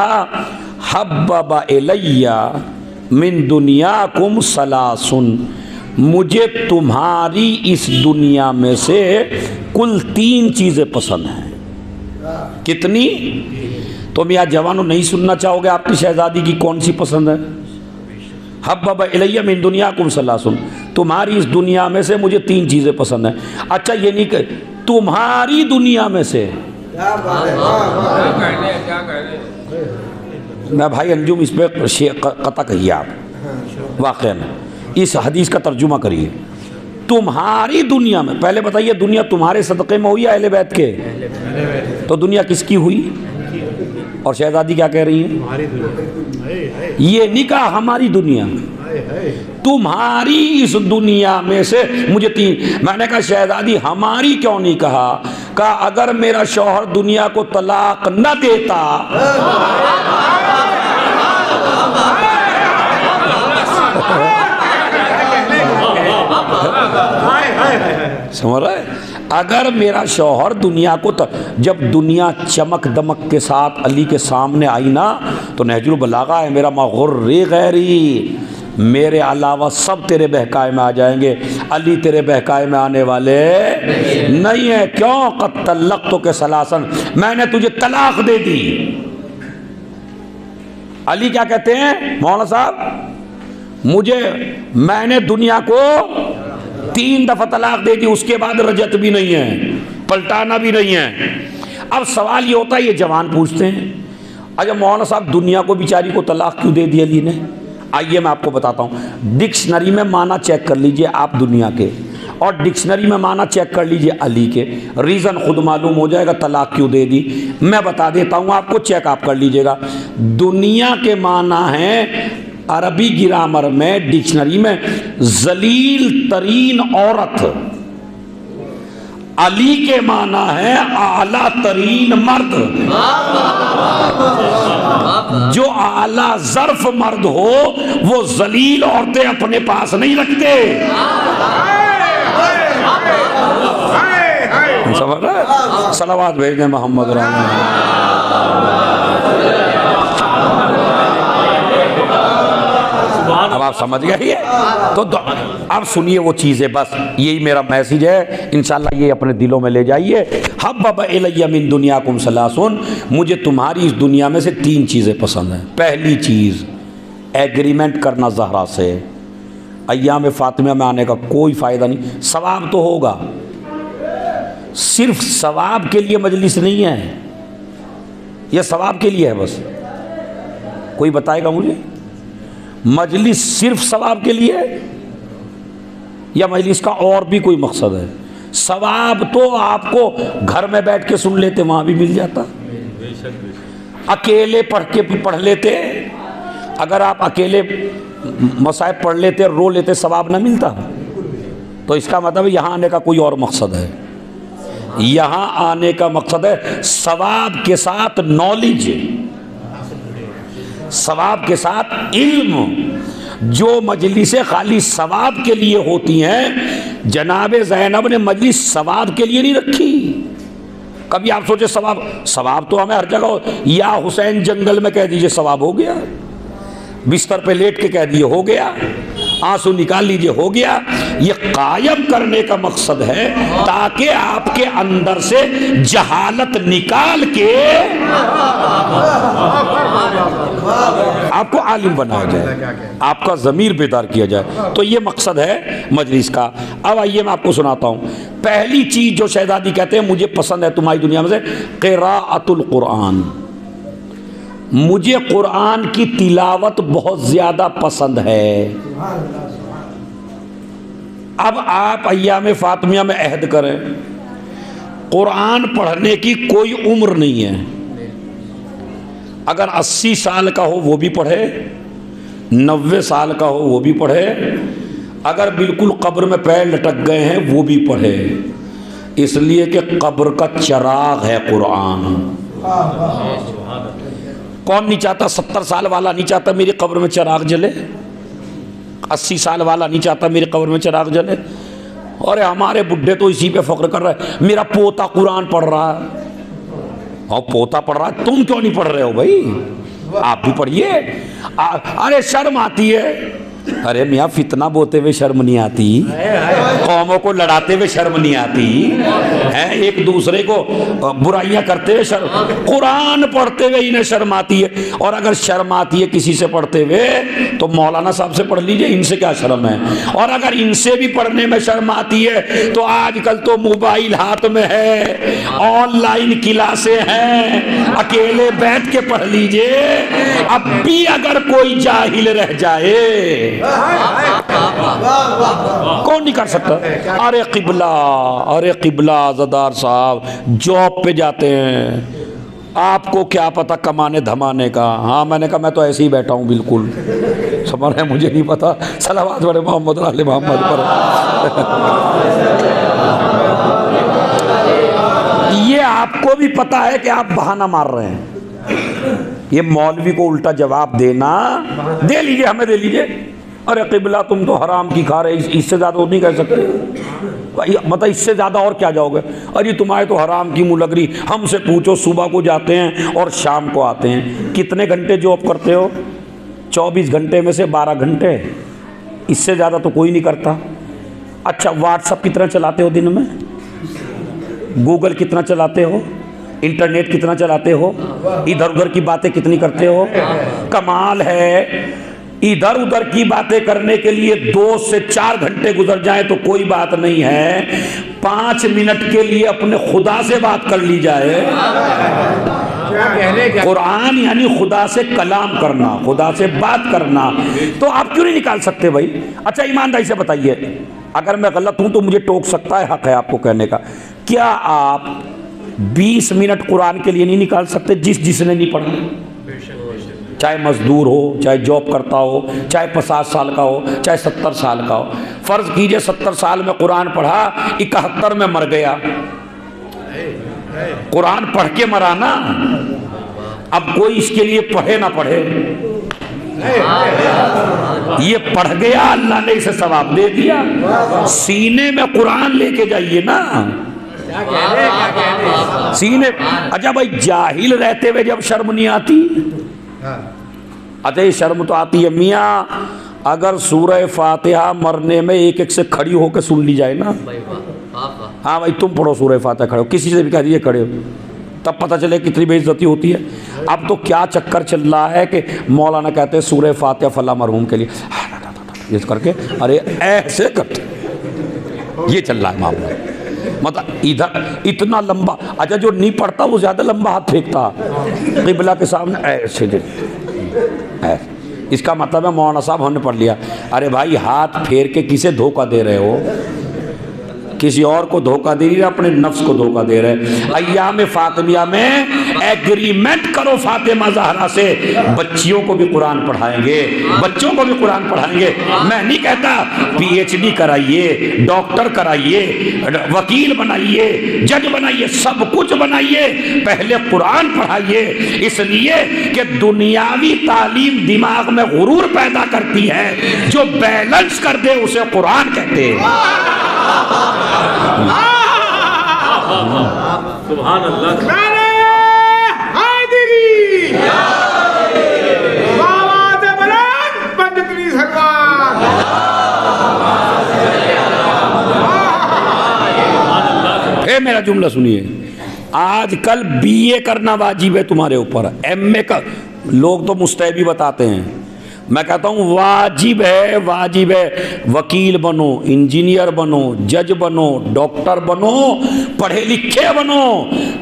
हब्बबा इलैया मिन दुनियाकुम सलासुन, मुझे तुम्हारी इस दुनिया में से कुल 3 चीज़ें पसंद हैं। कितनी? तुम या जवानों नहीं सुनना चाहोगे आपकी शहजादी की कौन सी पसंद है? हब्बबा इलैया मिन दुनियाकुम सलासुन, तुम्हारी इस दुनिया में से मुझे 3 चीज़ें पसंद हैं। अच्छा, ये नहीं कि तुम्हारी दुनिया में से। मैं भाई अंजुम इस पर कता कहिए आप, वाक़ई में इस हदीस का तर्जुमा करिए। तुम्हारी दुनिया में, पहले बताइए दुनिया तुम्हारे सदक़े में हुई या अहले बैत के? तो दुनिया किसकी हुई? और शहजादी क्या कह रही है? ये नहीं कहा हमारी दुनिया, तुम्हारी इस दुनिया में से मुझे 3। मैंने कहा शहजादी हमारी क्यों नहीं कहा? कहा अगर मेरा शौहर दुनिया को तलाक न देता समझ रहा है? अगर मेरा शौहर दुनिया को जब दुनिया चमक दमक के साथ अली के सामने आई ना, तो नहजुल बलागा है मेरा मग़ुर्री गैरी, मेरे अलावा सब तेरे बहकाए में आ जाएंगे, अली तेरे बहकाए में आने वाले नहीं है। क्यों? क़द तल्लक़्तु के सलासन, मैंने तुझे तलाक दे दी। अली क्या कहते हैं मौलाना साहब? मैंने दुनिया को 3 दफा तलाक दे दी, उसके बाद रजत भी नहीं है, पलटाना भी नहीं है। अब सवाल ये होता है, ये जवान पूछते हैं, अच्छा मौलाना साहब दुनिया को बेचारी को तलाक क्यों दे दी अली ने? आइए मैं आपको बताता हूँ। डिक्शनरी में माना चेक कर लीजिए आप दुनिया के, और डिक्शनरी में माना चेक कर लीजिए अली के, रीज़न खुद मालूम हो जाएगा तलाक क्यों दे दी। मैं बता देता हूँ आपको, चेक आप कर लीजिएगा। दुनिया के माना है अरबी ग्रामर में, डिक्शनरी में, जलील तरीन औरत। अली के माना है आला तरीन मर्द। जो आला ज़र्फ मर्द हो वो जलील औरतें अपने पास नहीं रखते। समझ रहे? सलावात भेजने मोहम्मद अब आप समझ गए। तो अब सुनिए वो चीज़ें, बस यही मेरा मैसेज है, इंशाल्लाह ये अपने दिलों में ले जाइए। हब्बब इलैया मिन दुनियाकुम सलासुन, मुझे तुम्हारी इस दुनिया में से 3 चीज़ें पसंद हैं। पहली चीज़, एग्रीमेंट करना ज़हरा से। अय्याम फातिमा में आने का कोई फ़ायदा नहीं, सवाब तो होगा, सिर्फ सवाब के लिए मजलिस नहीं है, यह सवाब के लिए है बस। कोई बताएगा मुझे, मजलिस सिर्फ सवाब के लिए है या मजलिस का और भी कोई मकसद है? सवाब तो आपको घर में बैठ के सुन लेते वहां भी मिल जाता, अकेले पढ़ लेते, अगर आप अकेले मसाइब पढ़ लेते रो लेते सवाब ना मिलता। तो इसका मतलब यहाँ आने का कोई और मकसद है। यहाँ आने का मकसद है सवाब के साथ नॉलेज, सवाब के साथ इल्म। जो मजलिसें खाली सवाब के लिए होती हैं, जनाब ज़ैनब ने मजलिस सवाब के लिए नहीं रखी। कभी आप सोचे सवाब तो हमें हर जगह, या हुसैन जंगल में कह दीजिए सवाब हो गया, बिस्तर पे लेट के कह दिए हो गया, आंसू निकाल लीजिए हो गया। ये कायम करने का मकसद है ताकि आपके अंदर से जहालत निकाल के आपको आलिम बनाया जाए, आपका ज़मीर बेदार किया जाए। तो ये मकसद है मजलिस का। अब आइए मैं आपको सुनाता हूँ। पहली चीज़ जो शहजादी कहते हैं मुझे पसंद है तुम्हारी दुनिया में से, क़िराअतुल क़ुरआन। मुझे कुरान की तिलावत बहुत ज़्यादा पसंद है। अब आप अय्याम फातिमा में अहद करें, कुरान पढ़ने की कोई उम्र नहीं है। अगर 80 साल का हो वो भी पढ़े, 90 साल का हो वो भी पढ़े, अगर बिल्कुल कब्र में पैर लटक गए हैं वो भी पढ़े, इसलिए कि कब्र का चिराग है कुरान। कौन नहीं चाहता, 70 साल वाला नहीं चाहता मेरी कब्र में चिराग जले, 80 साल वाला नहीं चाहता मेरी कब्र में चिराग जले। और हमारे बुढ़े तो इसी पे फख्र कर रहे हैं, मेरा पोता कुरान पढ़ रहा है। और पोता पढ़ रहा है, तुम क्यों नहीं पढ़ रहे हो भाई? आप भी पढ़िए। अरे शर्म आती है। अरे मियाँ फितना बोते हुए शर्म नहीं आती, कौमों को लड़ाते हुए शर्म नहीं आती है, एक दूसरे को बुराइयां करते हुए शर्म, कुरान पढ़ते हुए इन्हें शर्म आती है। और अगर शर्म आती है किसी से पढ़ते हुए तो मौलाना साहब से पढ़ लीजिए, इनसे क्या शर्म है। और अगर इनसे भी पढ़ने में शर्म आती है तो आजकल तो मोबाइल हाथ में है, ऑनलाइन क्लासें हैं, अकेले बैठ के पढ़ लीजिए। अब भी अगर कोई जाहिल रह जाए कौन नहीं कर सकता। अरे किबला ज़दार साहब जॉब पे जाते हैं, आपको क्या पता कमाने धमाने का। हाँ मैंने कहा मैं तो ऐसे ही बैठा हूँ बिल्कुल, समझ रहे, मुझे नहीं पता। सलावत बड़े मोहम्मद आले मोहम्मद पर। ये आपको भी पता है कि आप बहाना मार रहे हैं। ये मौलवी को उल्टा जवाब देना, दे लीजिए, हमें दे लीजिए। अरे किबला तुम तो हराम की खा रहे, इससे ज़्यादा नहीं कह सकते, मतलब इससे ज़्यादा और क्या जाओगे। अरे तुम्हारे तो हराम की मुँह लग रही, हमसे पूछो सुबह को जाते हैं और शाम को आते हैं, कितने घंटे जॉब करते हो? 24 घंटे में से 12 घंटे, इससे ज़्यादा तो कोई नहीं करता। अच्छा व्हाट्सअप कितना चलाते हो दिन में? गूगल कितना चलाते हो? इंटरनेट कितना चलाते हो? इधर उधर की बातें कितनी करते हो? कमाल है, इधर उधर की बातें करने के लिए 2 से 4 घंटे गुजर जाए तो कोई बात नहीं है, 5 मिनट के लिए अपने खुदा से बात कर ली जाए। कुरान यानी खुदा से कलाम करना, खुदा से बात करना, तो आप क्यों नहीं निकाल सकते भाई? अच्छा ईमानदारी से बताइए, अगर मैं गलत हूं तो मुझे टोक सकता है, हक है आपको कहने का। क्या आप 20 मिनट कुरान के लिए नहीं निकाल सकते? जिसने नहीं पढ़ा, चाहे मजदूर हो, चाहे जॉब करता हो, चाहे 50 साल का हो, चाहे 70 साल का हो। फ़र्ज़ कीजिए 70 साल में कुरान पढ़ा, 71 में मर गया, कुरान पढ़ के मरा ना। अब कोई इसके लिए पढ़े ना पढ़े, ये पढ़ गया, अल्लाह ने इसे सवाब दे दिया। सीने में कुरान लेके जाइए ना, सीने। अच्छा भाई, जाहिल रहते हुए जब शर्म नहीं आती, अच्छा ये शर्म तो आती है मियाँ। अगर सूरह फातिहा मरने में एक एक से खड़ी होकर सुन ली जाए ना, हाँ भाई तुम पढ़ो सूरह फातिहा, खड़े हो, किसी से भी कह दीजिए खड़े हो, तब पता चले कितनी बेइज्जती होती है। अब तो क्या चक्कर चल रहा है कि मौलाना कहते हैं सूरह फातिहा फला मरहूम के लिए, ये करके अरे ऐसे करते, ये चल रहा है मामला। मतलब इधर इतना लंबा, अच्छा जो नहीं पढ़ता वो ज़्यादा लंबा हाथ फेंकता क़िबला के सामने ऐसे, ऐसे। इसका मतलब है मौलाना साहब हमने पढ़ लिया। अरे भाई हाथ फेर के किसे धोखा दे रहे हो? किसी और को धोखा दे रहे, अपने नफ्स को धोखा दे रहे। अय्याम फातिमिया में एग्रीमेंट करो फातिमा ज़हरा से, बच्चियों को भी कुरान पढ़ाएंगे, बच्चों को भी कुरान पढ़ाएंगे। मैं नहीं कहता PhD कराइए, डॉक्टर कराइए, वकील बनाइए, जज बनाइए, सब कुछ बनाइए, पहले कुरान पढ़ाइए। इसलिए कि दुनियावी तालीम दिमाग में गुरूर पैदा करती है, जो बैलेंस कर दे उसे कुरान कहते हैं। सुभान अल्लाह। फिर मेरा जुमला सुनिए, आजकल BA करना वाजिब है तुम्हारे ऊपर, MA का लोग तो मुस्तहबी बताते हैं, मैं कहता हूँ वाजिब है, वाजिब है। वकील बनो, इंजीनियर बनो, जज बनो, डॉक्टर बनो, पढ़े लिखे बनो,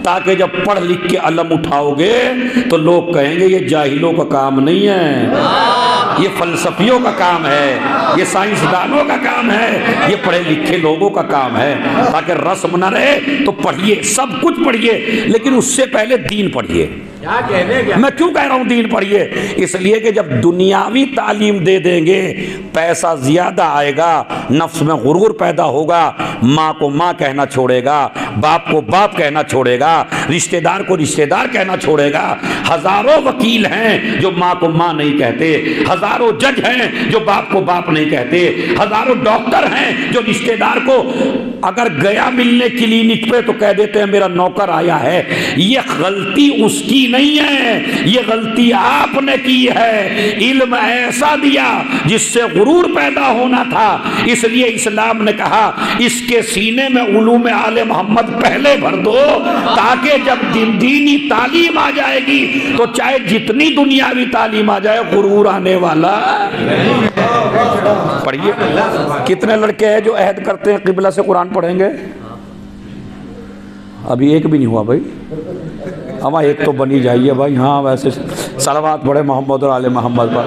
ताकि जब पढ़ लिख के अलम उठाओगे तो लोग कहेंगे ये जाहिलों का काम नहीं है, ये फलसफियों का काम है, ये साइंसदानों का काम है, ये पढ़े लिखे लोगों का काम है। ताकि रस्म न रहे तो पढ़िए, सब कुछ पढ़िए, लेकिन उससे पहले दीन पढ़िए। क्या कहने, क्या? मैं क्यों कह रहा हूं दीन पढ़िए? इसलिए कि जब दुनियावी तालीम दे देंगे पैसा ज्यादा आएगा, नफ्स में गुरूर पैदा होगा, माँ को माँ कहना छोड़ेगा, बाप को बाप कहना छोड़ेगा, रिश्तेदार को रिश्तेदार कहना छोड़ेगा। हजारों वकील हैं जो माँ को माँ नहीं कहते, हजारों जज हैं जो बाप को बाप नहीं कहते, हजारों डॉक्टर हैं जो रिश्तेदार को अगर गया मिलने क्लिनिक पे तो कह देते हैं मेरा नौकर आया है। ये गलती उसकी नहीं है, ये गलती आपने की है। इल्म ऐसा दिया जिससे गुरूर पैदा होना था, इसलिए इस्लाम ने कहा इसके सीने में उलूम आले मोहम्मद पहले भर दो, ताकि जब दीनी तालीम आ जाएगी तो चाहे जितनी दुनियावी तालीम आ जाए गुरूर आने वाला। पढ़िए, कितने लड़के हैं जो अहद करते हैं क़िबला से कुरान पढ़ेंगे? अभी एक भी नहीं हुआ भाई। हमारा एक तो बनी जाइए भाई। हाँ वैसे सलावत पढ़े मोहम्मद और आले मोहम्मद पर।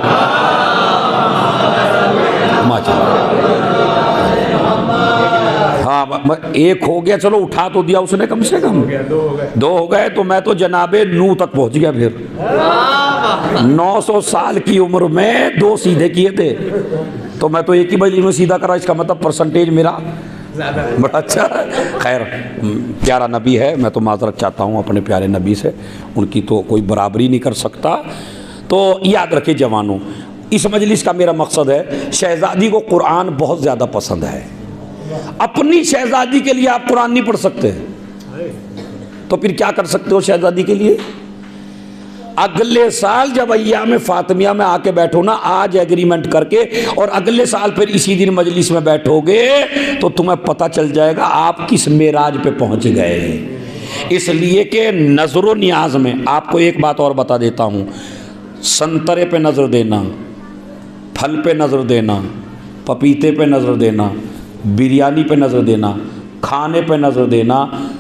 हाँ एक हो गया, चलो उठा तो दिया उसने कम से कम। दो हो गए तो मैं तो जनाबे नू तक पहुंच गया। फिर 900 साल की उम्र में 2 सीधे किए थे, तो मैं तो एक ही बजली में सीधा करा। इसका मतलब परसेंटेज मेरा बड़ा अच्छा। खैर प्यारा नबी है, मैं तो माजरत चाहता हूँ अपने प्यारे नबी से, उनकी तो कोई बराबरी नहीं कर सकता। तो याद रखिए जवानों, इस मजलिस का मेरा मकसद है, शहजादी को कुरान बहुत ज़्यादा पसंद है। अपनी शहजादी के लिए आप कुरान नहीं पढ़ सकते, तो फिर क्या कर सकते हो शहजादी के लिए? अगले साल जब अय्याम फातिमिया में आके बैठो ना, आज एग्रीमेंट करके, और अगले साल फिर इसी दिन मजलिस में बैठोगे तो तुम्हें पता चल जाएगा आप किस मेराज पे पहुंच गए। इसलिए कि नजर नियाज में आपको एक बात और बता देता हूं, संतरे पे नजर देना, फल पे नजर देना, पपीते पे नजर देना, बिरयानी पे नजर देना, खाने पे नजर देना,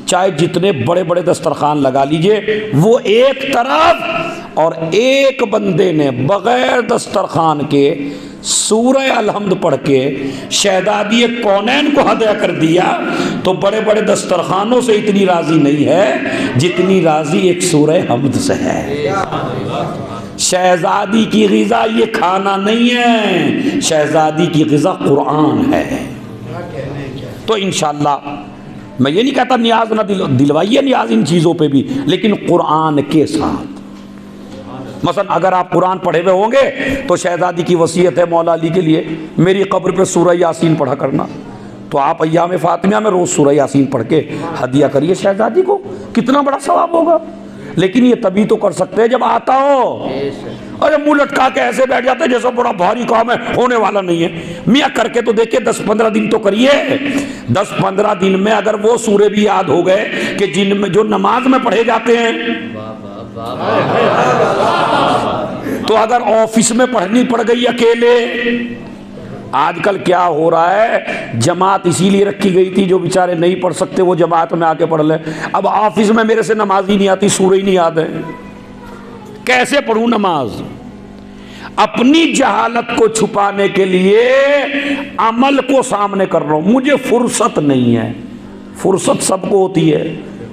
चाहे जितने बड़े बड़े दस्तरखान लगा लीजिए, वो एक तरफ, और एक बंदे ने बगैर दस्तरखान के सूरह अलहम्द पढ़ के शहजादी कौनैन को हदिया कर दिया, तो बड़े बड़े दस्तरखानों से इतनी राजी नहीं है जितनी राजी एक सूरह हम्द से है। शहजादी की ग़िज़ा ये खाना नहीं है, शहजादी की ग़िज़ा कुरान है। तो इंशाअल्लाह मैं ये नहीं कहता नियाज ना दिलवाइए नियाज इन चीज़ों पे भी, लेकिन कुरान के साथ। मसलन अगर आप कुरान पढ़े हुए होंगे तो शहजादी की वसीयत है मौला अली के लिए, मेरी कब्र पे सूरह यासीन पढ़ा करना। तो आप अय्याम फातिमा में रोज़ सूरह यासीन पढ़ के हदिया करिए शहजादी को, कितना बड़ा सवाब होगा। लेकिन ये तभी तो कर सकते हैं जब आता हो। अरे मुंह लटका के ऐसे बैठ जाते हैं जैसा बड़ा भारी काम है, होने वाला नहीं है। मियाँ करके तो देखिए, 10-15 दिन तो करिए। 10-15 दिन में अगर वो सूरे भी याद हो गए कि जिनमें जो नमाज में पढ़े जाते हैं, तो अगर ऑफिस में पढ़नी पड़ गई अकेले, आजकल क्या हो रहा है, जमात इसीलिए रखी गई थी, जो बेचारे नहीं पढ़ सकते वो जमात में आके पढ़ ले। अब ऑफिस में मेरे से नमाज ही नहीं आती, सूरह ही नहीं याद है, कैसे पढ़ूं नमाज। अपनी जहालत को छुपाने के लिए अमल को सामने कर रहा हूं, मुझे फुर्सत नहीं है। फुर्सत सबको होती है,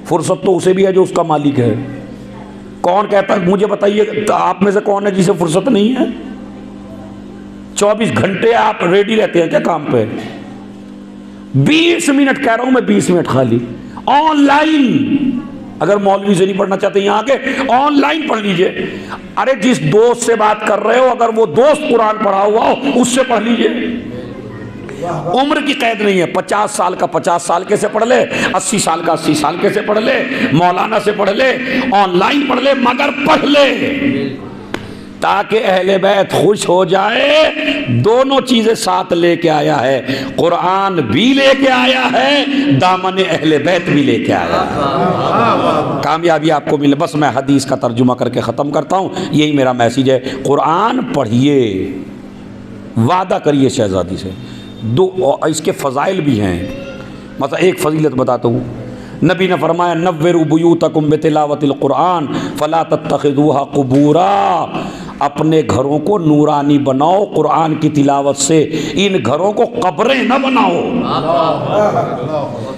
फुर्सत तो उसे भी है जो उसका मालिक है। कौन कहता है, मुझे बताइए आप में से कौन है जिसे फुर्सत नहीं है? 24 घंटे आप रेडी रहते हैं क्या काम पे? 20 मिनट कह रहा हूं मैं, 20 मिनट खाली ऑनलाइन। अगर मौलवी से नहीं पढ़ना चाहते यहां के, ऑनलाइन पढ़ लीजिए। अरे जिस दोस्त से बात कर रहे हो, अगर वो दोस्त कुरान पढ़ा हुआ हो उससे पढ़ लीजिए। उम्र की कैद नहीं है, 50 साल का 50 साल के से पढ़ ले, 80 साल का 80 साल के से पढ़ ले, मौलाना से पढ़ ले, ऑनलाइन पढ़ ले, मगर पढ़ ले, ताकि अहले बैत खुश हो जाए। दोनों चीजें साथ लेके आया है, कुरान भी लेके आया है, दामन अहले बैत भी लेके आया है। कामयाबी आपको मिले। बस मैं हदीस का तर्जुमा करके ख़त्म करता हूँ, यही मेरा मैसेज है। कुरान पढ़िए, वादा करिए शहजादी से। दो इसके फ़ज़ाइल भी हैं, मतलब एक फ़जीलत बताता हूँ। नबी ने फरमाया, नव्विरु बुयूतकुम बितिलावतिल कुरान फला तत्तखिदूहा कुबूरा। अपने घरों को नूरानी बनाओ कुरान की तिलावत से, इन घरों को कब्रें न बनाओ।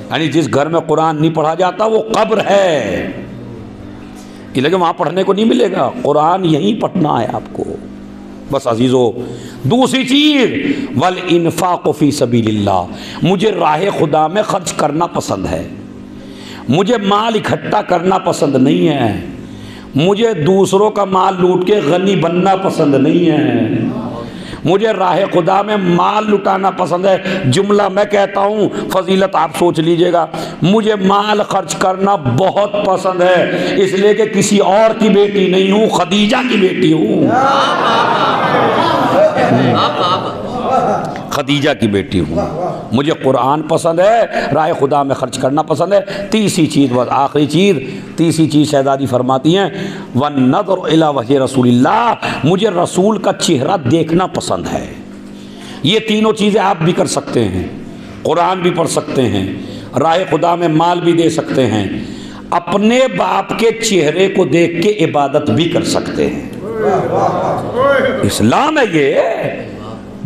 यानी जिस घर में कुरान नहीं पढ़ा जाता वो कब्र है, इसलिए वहाँ पढ़ने को नहीं मिलेगा। कुरान यहीं पढ़ना है आपको। बस अजीज़ो, दूसरी चीज़, वल इन्फाक़ फ़ी सबीलिल्लाह। मुझे राह खुदा में खर्च करना पसंद है, मुझे माल इकट्ठा करना पसंद नहीं है, मुझे दूसरों का माल लूट के गनी बनना पसंद नहीं है, मुझे राह खुदा में माल लुटाना पसंद है। जुमला मैं कहता हूँ, फजीलत आप सोच लीजिएगा। मुझे माल खर्च करना बहुत पसंद है, इसलिए कि किसी और की बेटी नहीं हूँ, खदीजा की बेटी हूँ, खदीजा की बेटी हूँ। मुझे कुरान पसंद है, राह खुदा में खर्च करना पसंद है। तीसरी चीज़, बस आखिरी चीज़, तीसरी चीज़ शहजादी फरमाती हैं, वन नज़र इला वजह रसूलिल्लाह। मुझे रसूल का चेहरा देखना पसंद है। ये तीनों चीज़ें आप भी कर सकते हैं, कुरान भी पढ़ सकते हैं, राह खुदा में माल भी दे सकते हैं, अपने बाप के चेहरे को देख के इबादत भी कर सकते हैं। इस्लाम है ये।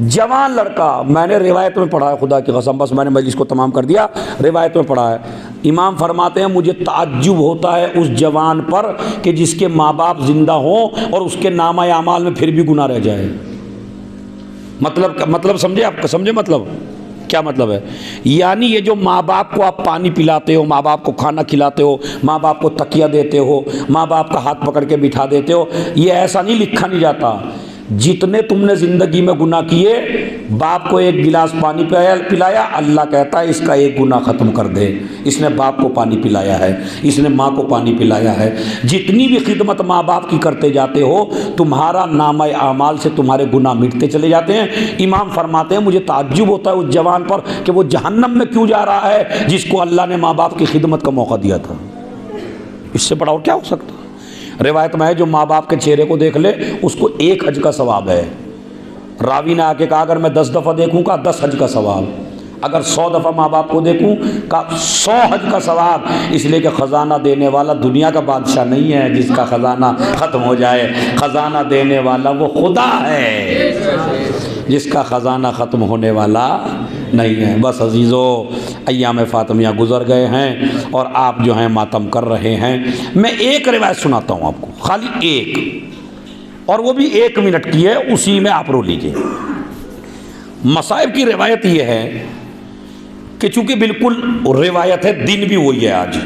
जवान लड़का, मैंने रिवायत में पढ़ा है, खुदा की कसम, बस मैंने मजलिस को तमाम कर दिया, रिवायत में पढ़ा है। इमाम फरमाते हैं, मुझे ताज्जुब होता है उस जवान पर कि जिसके माँ बाप जिंदा हों और उसके नामा अमाल में फिर भी गुनाह रह जाए। मतलब समझे आप? समझे मतलब क्या मतलब है? यानी ये जो माँ बाप को आप पानी पिलाते हो, माँ बाप को खाना खिलाते हो, माँ बाप को तकिया देते हो, माँ बाप का हाथ पकड़ के बिठा देते हो, ये ऐसा नहीं लिखा नहीं जाता। जितने तुमने ज़िंदगी में गुनाह किए, बाप को एक गिलास पानी पिलाया, अल्लाह कहता है इसका एक गुनाह ख़त्म कर दे। इसने बाप को पानी पिलाया है, इसने माँ को पानी पिलाया है। जितनी भी खिदमत माँ बाप की करते जाते हो, तुम्हारा नामा आमाल से तुम्हारे गुनाह मिटते चले जाते हैं। इमाम फरमाते हैं, मुझे ताज्जुब होता है उस जवान पर कि वो जहन्नम में क्यों जा रहा है जिसको अल्लाह ने माँ बाप की खिदमत का मौका दिया था। इससे बड़ा और क्या हो सकता है? रिवायत में है, जो माँ बाप के चेहरे को देख ले उसको 1 हज का सवाब है। रावी ने आके कहा, अगर मैं 10 दफ़ा देखूँ का 10 हज का सवाब, अगर 100 दफ़ा माँ बाप को देखूँ का 100 हज का सवाब। इसलिए कि ख़जाना देने वाला दुनिया का बादशाह नहीं है जिसका ख़जाना ख़त्म हो जाए। ख़जाना देने वाला वो खुदा है जिसका ख़जाना ख़त्म होने वाला नहीं है। बस अजीज़ों, अय्याम फातिमिया गुज़र गए हैं और आप जो हैं मातम कर रहे हैं। मैं एक रिवायत सुनाता हूँ आपको, खाली एक, और वो भी 1 मिनट की है, उसी में आप रो लीजिए। मसाइब की रिवायत ये है कि चूँकि बिल्कुल रिवायत है, दिन भी वही है आज,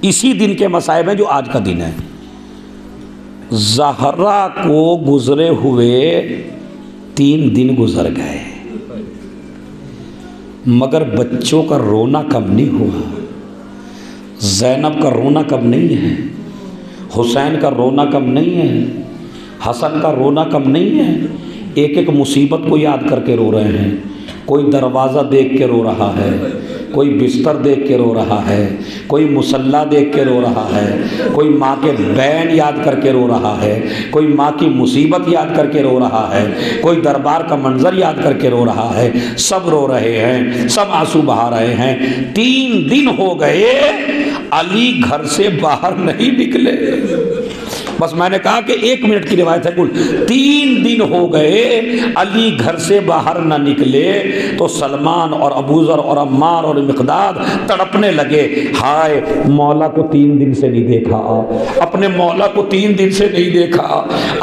इसी दिन के मसाइब हैं जो आज का दिन है। ज़हरा को गुज़रे हुए 3 दिन गुज़र गए, मगर बच्चों का रोना कम नहीं हुआ। ज़ैनब का रोना कम नहीं है, हुसैन का रोना कम नहीं है, हसन का रोना कम नहीं है। एक एक मुसीबत को याद करके रो रहे हैं। कोई दरवाज़ा देख के रो रहा है, कोई बिस्तर देख के रो रहा है, कोई मुसल्ला देख के रो रहा है, कोई माँ के बैन याद करके रो रहा है, कोई माँ की मुसीबत याद करके रो रहा है, कोई दरबार का मंजर याद करके रो रहा है। सब रो रहे हैं, सब आंसू बहा रहे हैं। 3 दिन हो गए अली घर से बाहर नहीं निकले। बस मैंने कहा कि 1 मिनट की रिवायत है कुल। 3 दिन हो गए अली घर से बाहर ना निकले तो सलमान और अबूजर और अम्मार और मिक़दाद तड़पने लगे। हाय मौला को 3 दिन से नहीं देखा, अपने मौला को 3 दिन से नहीं देखा,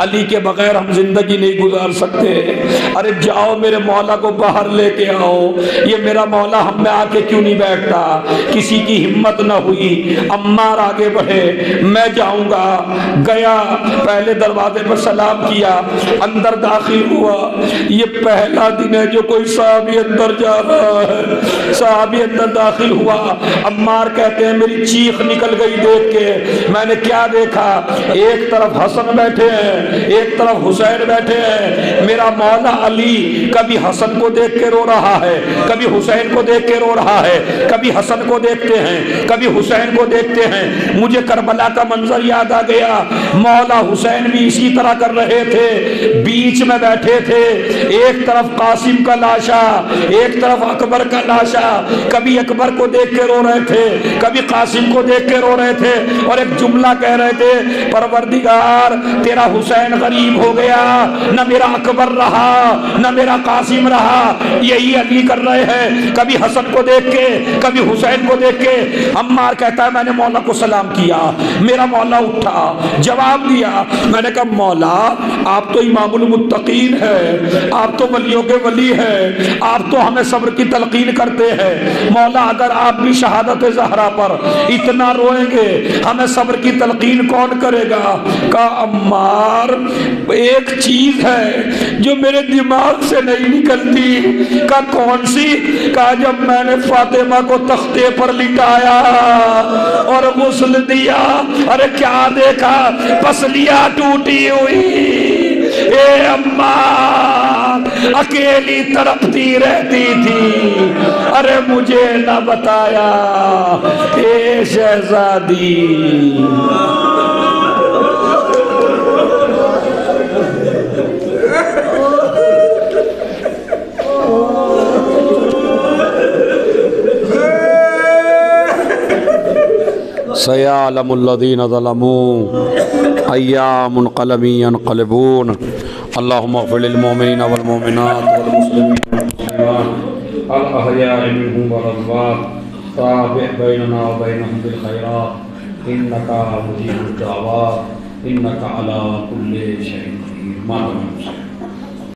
अली के बगैर हम जिंदगी नहीं गुजार सकते। अरे जाओ मेरे मौला को बाहर लेके आओ, ये मेरा मौला हम में आके क्यों नहीं बैठता। किसी की हिम्मत न हुई, अम्मार आगे बढ़े, मैं जाऊंगा। गया, पहले दरवाजे पर सलाम किया, अंदर दाखिल हुआ। ये पहला दिन है जो कोई साहबी अंदर जा रहा है। साहबी अंदर दाखिल हुआ। अम्मार कहते हैं मेरी चीख निकल गई देख के। मैंने क्या देखा, एक तरफ हसन बैठे हैं, एक तरफ हुसैन बैठे हैं। मेरा मौला अली कभी हसन को देख के रो रहा है, कभी हुसैन को देख के रो रहा है, कभी हसन को देखते हैं, कभी हुसैन को देखते हैं। मुझे करबला का मंजर याद आ गया। मौला हुसैन भी इसी तरह कर रहे थे, बीच में बैठे थे। एक तरफ कासिम का लाशा, एक तरफ अकबर का लाशा। कभी अकबर को देख के रो रहे थे, कभी कासिम को देख के रो रहे थे, और एक जुमला कह रहे थे, परवरदिगार तेरा हुसैन गरीब हो गया, न मेरा अकबर रहा न मेरा कासिम रहा। यही अली कर रहे हैं, कभी हसन को देख के, कभी हुसैन को देख के। अम्मार कहता है मैंने मौला को सलाम किया, मेरा मौला उठा, जवाब दिया। मैंने कहा मौला आप तो इमामुल मुत्तकीन है, आप तो वलियों के वली हैं, आप तो हमें सब्र की तलकीन करते हैं। मौला अगर आप भी शहादत ज़हरा पर इतना रोएंगे, हमें सब्र की तलकीन कौन करेगा। का अम्मार एक चीज है जो मेरे दिमाग से नहीं निकलती। का कौन सी। का जब मैंने फातिमा को तख्ते पर लिटाया और गुस्ल दिया, अरे क्या देखा, पसलियां टूटी हुई। ए अम्मा अकेली तड़पती रहती थी, अरे मुझे न बताया। ए शहजादी सयालमुल्लज़ीना ज़लमू अय्यामुन क़लमी यनक़लिबून। अल्लाहुम्मा इग़फ़िर लिल मुमिनीना वल मुमिनात वल मुस्लिमीना वल मुस्लिमात अल अहयाइ मिनहुम वल अमवात ताबि बैनना व बैनहुम बिल खैरात इन्नका मुजीबुद दअवात इन्नका अला कुल्लि शैइन क़दीर।